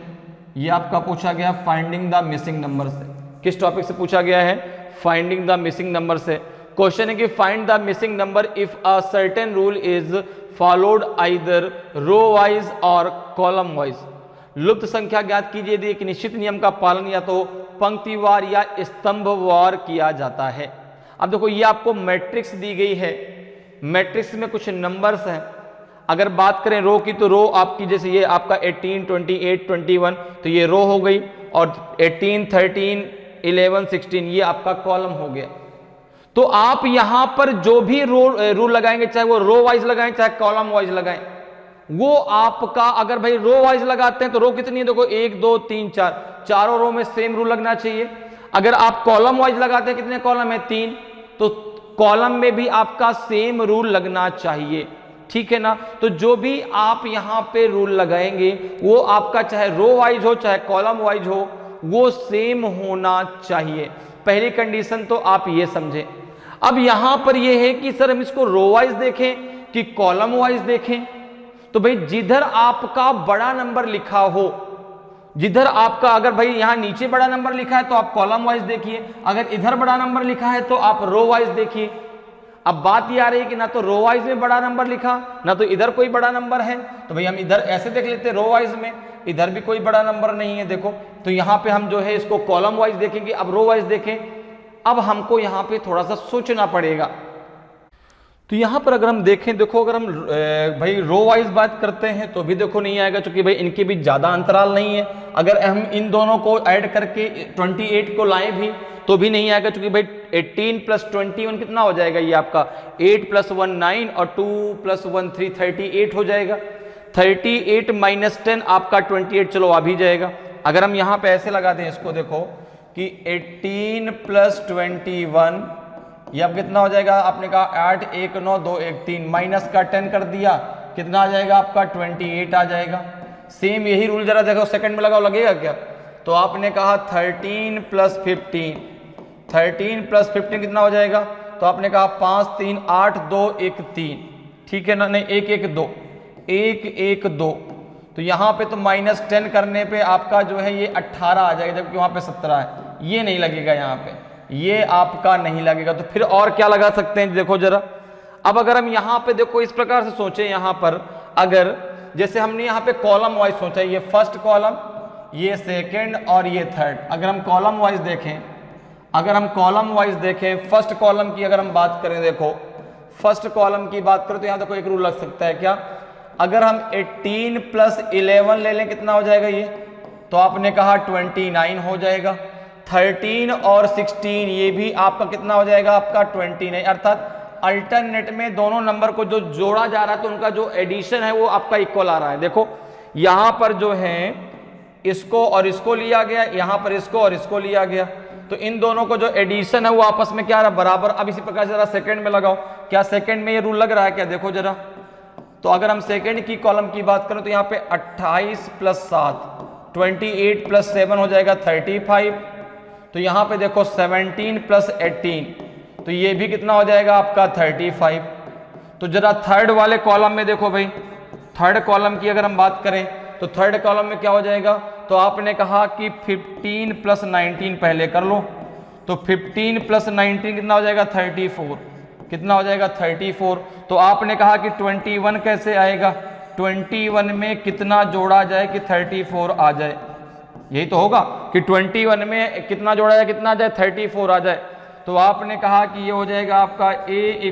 ये आपका पूछा गया फाइंडिंग द मिसिंग नंबर से। किस टॉपिक से पूछा गया है? फाइंडिंग द मिसिंग नंबर से। क्वेश्चन है कि find the missing number if a certain rule is followed either row wise और कॉलम वाइज। लुप्त संख्या ज्ञात कीजिए यदि एक निश्चित नियम का पालन या तो पंक्तिवार या स्तंभवार किया जाता है। अब देखो ये आपको मैट्रिक्स दी गई है, मैट्रिक्स में कुछ नंबर्स हैं। अगर बात करें रो की तो रो आपकी जैसे ये आपका 18, 28, 21, तो ये रो हो गई, और 18, 13, 11, 16 ये आपका कॉलम हो गया। तो आप यहां पर जो भी रूल लगाएंगे, चाहे वो रो वाइज लगाएं चाहे कॉलम वाइज लगाएं, वो आपका अगर भाई रो वाइज लगाते हैं तो रो कितनी है? देखो 1, 2, 3, 4, चारों रो में सेम रूल लगना चाहिए। अगर आप कॉलम वाइज लगाते हैं, कितने कॉलम है? 3, तो कॉलम में भी आपका सेम रूल लगना चाहिए, ठीक है ना। तो जो भी आप यहां पे रूल लगाएंगे वो आपका चाहे रो वाइज हो चाहे कॉलम वाइज हो वो सेम होना चाहिए। पहली कंडीशन तो आप ये समझें। अब यहां पर ये है कि सर हम इसको रो वाइज देखें कि कॉलम वाइज देखें, तो भाई जिधर आपका बड़ा नंबर लिखा हो, जिधर आपका अगर भाई यहां नीचे बड़ा नंबर लिखा है तो आप कॉलम वाइज देखिए, अगर इधर बड़ा नंबर लिखा है तो आप रो वाइज देखिए। अब बात ये आ रही है कि ना तो रो वाइज में बड़ा नंबर लिखा ना तो इधर कोई बड़ा नंबर है, तो भाई हम इधर ऐसे देख लेते रो वाइज में, इधर भी कोई बड़ा नंबर नहीं है देखो, तो यहां पे हम जो है इसको कॉलम वाइज देखेंगे। अब रो वाइज देखें, अब हमको यहां पे थोड़ा सा सोचना पड़ेगा। तो यहाँ पर अगर हम देखें, देखो अगर हम भाई रो वाइज बात करते हैं तो भी देखो नहीं आएगा, क्योंकि भाई इनके बीच ज़्यादा अंतराल नहीं है। अगर हम इन दोनों को ऐड करके 28 को लाएं भी तो भी नहीं आएगा, क्योंकि भाई 18 + 21 कितना हो जाएगा, ये आपका 8 + 1 9 और 2 + 1 3 38 हो जाएगा। 38 - 10 आपका 28, चलो आ भी जाएगा। अगर हम यहाँ पे ऐसे लगा दें इसको, देखो कि 18 + 21 ये अब कितना हो जाएगा, आपने कहा 8 1 9 2 1 3 माइनस का 10 कर दिया, कितना आ जाएगा आपका 28 आ जाएगा। सेम यही रूल जरा देखो सेकंड में लगाओ, लगेगा क्या? तो आपने कहा 13 + 15, 13 + 15 कितना हो जाएगा, तो आपने कहा 5 3 8 2 1 3, ठीक है ना, नहीं 1 1 2 1 1 2, तो यहाँ पे तो -10 करने पे आपका जो है ये 18 आ जाएगा, जबकि वहाँ पे 17 है, ये नहीं लगेगा यहाँ पे, ये आपका नहीं लगेगा। तो फिर और क्या लगा सकते हैं, देखो जरा। अब अगर हम यहाँ पे देखो इस प्रकार से सोचें, यहाँ पर अगर जैसे हमने यहाँ पे कॉलम वाइज सोचा, ये फर्स्ट कॉलम, ये सेकंड और ये थर्ड, अगर हम कॉलम वाइज देखें, अगर हम कॉलम वाइज देखें, फर्स्ट कॉलम की अगर हम बात करें, देखो फर्स्ट कॉलम की बात करें तो यहाँ देखो एक रूल लग सकता है क्या, अगर हम 18 + 11 ले लें कितना हो जाएगा ये, तो आपने कहा 29 हो जाएगा। 13 और 16 ये भी आपका कितना हो जाएगा, आपका 29, अर्थात अल्टरनेट में दोनों नंबर को जो जोड़ा जा रहा है तो उनका जो एडिशन है वो आपका इक्वल आ रहा है। देखो यहां पर जो है इसको और इसको लिया गया, यहां पर इसको और इसको लिया गया, तो इन दोनों को जो एडिशन है वो आपस में क्या आ रहा है, बराबर। अब इसी प्रकार से जरा सेकंड में लगाओ, क्या सेकंड में ये रूल लग रहा है क्या, देखो जरा। तो अगर हम सेकंड की कॉलम की बात करें तो यहाँ पे 28 + 7 28 + 7 हो जाएगा 35, तो यहाँ पे देखो 17 + 18 तो ये भी कितना हो जाएगा आपका 35। तो जरा थर्ड वाले कॉलम में देखो भाई, थर्ड कॉलम की अगर हम बात करें तो थर्ड कॉलम में क्या हो जाएगा, तो आपने कहा कि 15 + 19 पहले कर लो, तो 15 + 19 कितना हो जाएगा 34, कितना हो जाएगा 34। तो आपने कहा कि 21 कैसे आएगा, 21 में कितना जोड़ा जाए कि 34 आ जाए, यही तो होगा कि 21 में कितना जोड़ा जाए, कितना आ जाए 34 आ जाए। तो आपने कहा कि ये हो जाएगा आपका a =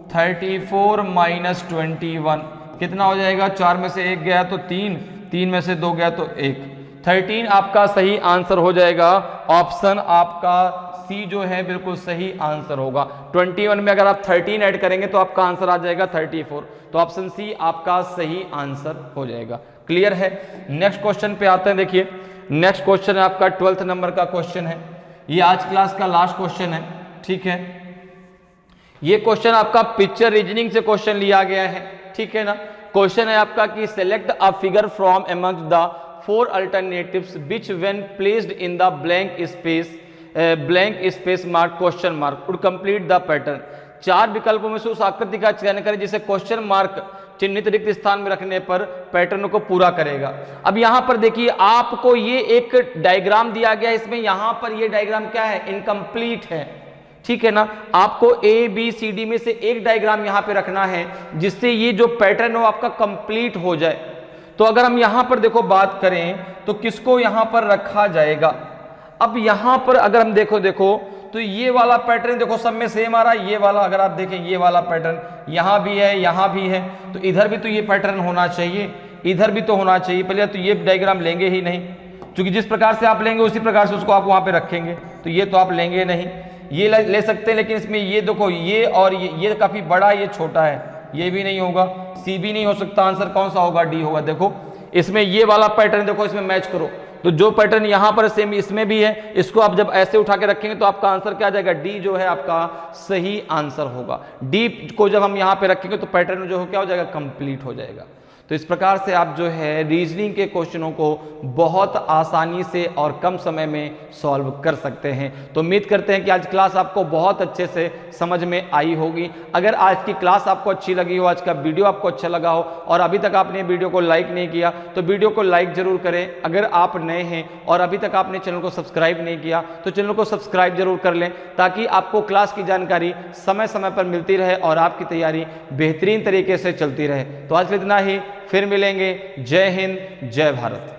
34 - 21, कितना हो जाएगा, 4 में से 1 गया तो 3, 3 में से 2 गया तो 1, 13 आपका सही आंसर हो जाएगा। ऑप्शन आपका सी जो है बिल्कुल सही आंसर होगा। 21 में अगर आप 13 ऐड करेंगे तो आपका आंसर आ जाएगा 34, तो ऑप्शन सी आपका सही आंसर हो जाएगा। क्लियर है। नेक्स्ट क्वेश्चन पे आते हैं। देखिए नेक्स्ट क्वेश्चन है आपका 12th नंबर का क्वेश्चन है, ये आज क्लास का लास्ट क्वेश्चन है, ठीक है। ये क्वेश्चन आपका पिक्चर रीजनिंग से क्वेश्चन लिया गया है, ठीक है ना। क्वेश्चन है आपका कि select a figure from amongst the 4 alternatives which when placed in the blank space mark question Mark Wood complete the pattern. 4 विकल्पों में से उस आकृति का चयन करें जिसे क्वेश्चन मार्क चिन्हित रिक्त स्थान में रखने पर पैटर्न को पूरा करेगा। अब यहां पर देखिए आपको ये एक डायग्राम दिया गया है, इसमें यहां पर ये डायग्राम क्या है, इनकम्प्लीट है, ठीक है ना। आपको ABCD में से एक डायग्राम यहां पे रखना है जिससे ये जो पैटर्न हो आपका कंप्लीट हो जाए। तो अगर हम यहां पर देखो बात करें तो किसको यहां पर रखा जाएगा। अब यहां पर अगर हम देखो तो ये वाला पैटर्न देखो सब में सेम आ रहा है, ये वाला अगर आप देखें ये वाला पैटर्न यहां भी है, यहां भी है, तो इधर भी तो ये पैटर्न होना चाहिए, इधर भी तो होना चाहिए। पहले तो ये डायग्राम लेंगे ही नहीं, क्योंकि जिस प्रकार से आप लेंगे उसी प्रकार से उसको आप वहां पे रखेंगे, तो ये तो आप लेंगे नहीं। ये ले सकते हैं, लेकिन इसमें ये देखो ये और ये काफी बड़ा, ये छोटा है, ये भी नहीं होगा, सी भी नहीं हो सकता। आंसर कौन सा होगा, डी होगा। देखो इसमें ये वाला पैटर्न देखो, इसमें मैच करो, तो जो पैटर्न यहां पर सेम इसमें भी है, इसको आप जब ऐसे उठा के रखेंगे तो आपका आंसर क्या आ जाएगा, डी जो है आपका सही आंसर होगा। डी को जब हम यहां पे रखेंगे तो पैटर्न जो हो क्या हो जाएगा, कंप्लीट हो जाएगा। तो इस प्रकार से आप जो है रीजनिंग के क्वेश्चनों को बहुत आसानी से और कम समय में सॉल्व कर सकते हैं। तो उम्मीद करते हैं कि आज क्लास आपको बहुत अच्छे से समझ में आई होगी। अगर आज की क्लास आपको अच्छी लगी हो, आज का वीडियो आपको अच्छा लगा हो और अभी तक आपने वीडियो को लाइक नहीं किया तो वीडियो को लाइक जरूर करें। अगर आप नए हैं और अभी तक आपने चैनल को सब्सक्राइब नहीं किया तो चैनल को सब्सक्राइब जरूर कर लें, ताकि आपको क्लास की जानकारी समय समय पर मिलती रहे और आपकी तैयारी बेहतरीन तरीके से चलती रहे। तो आज इतना ही, फिर मिलेंगे। जय हिंद, जय भारत।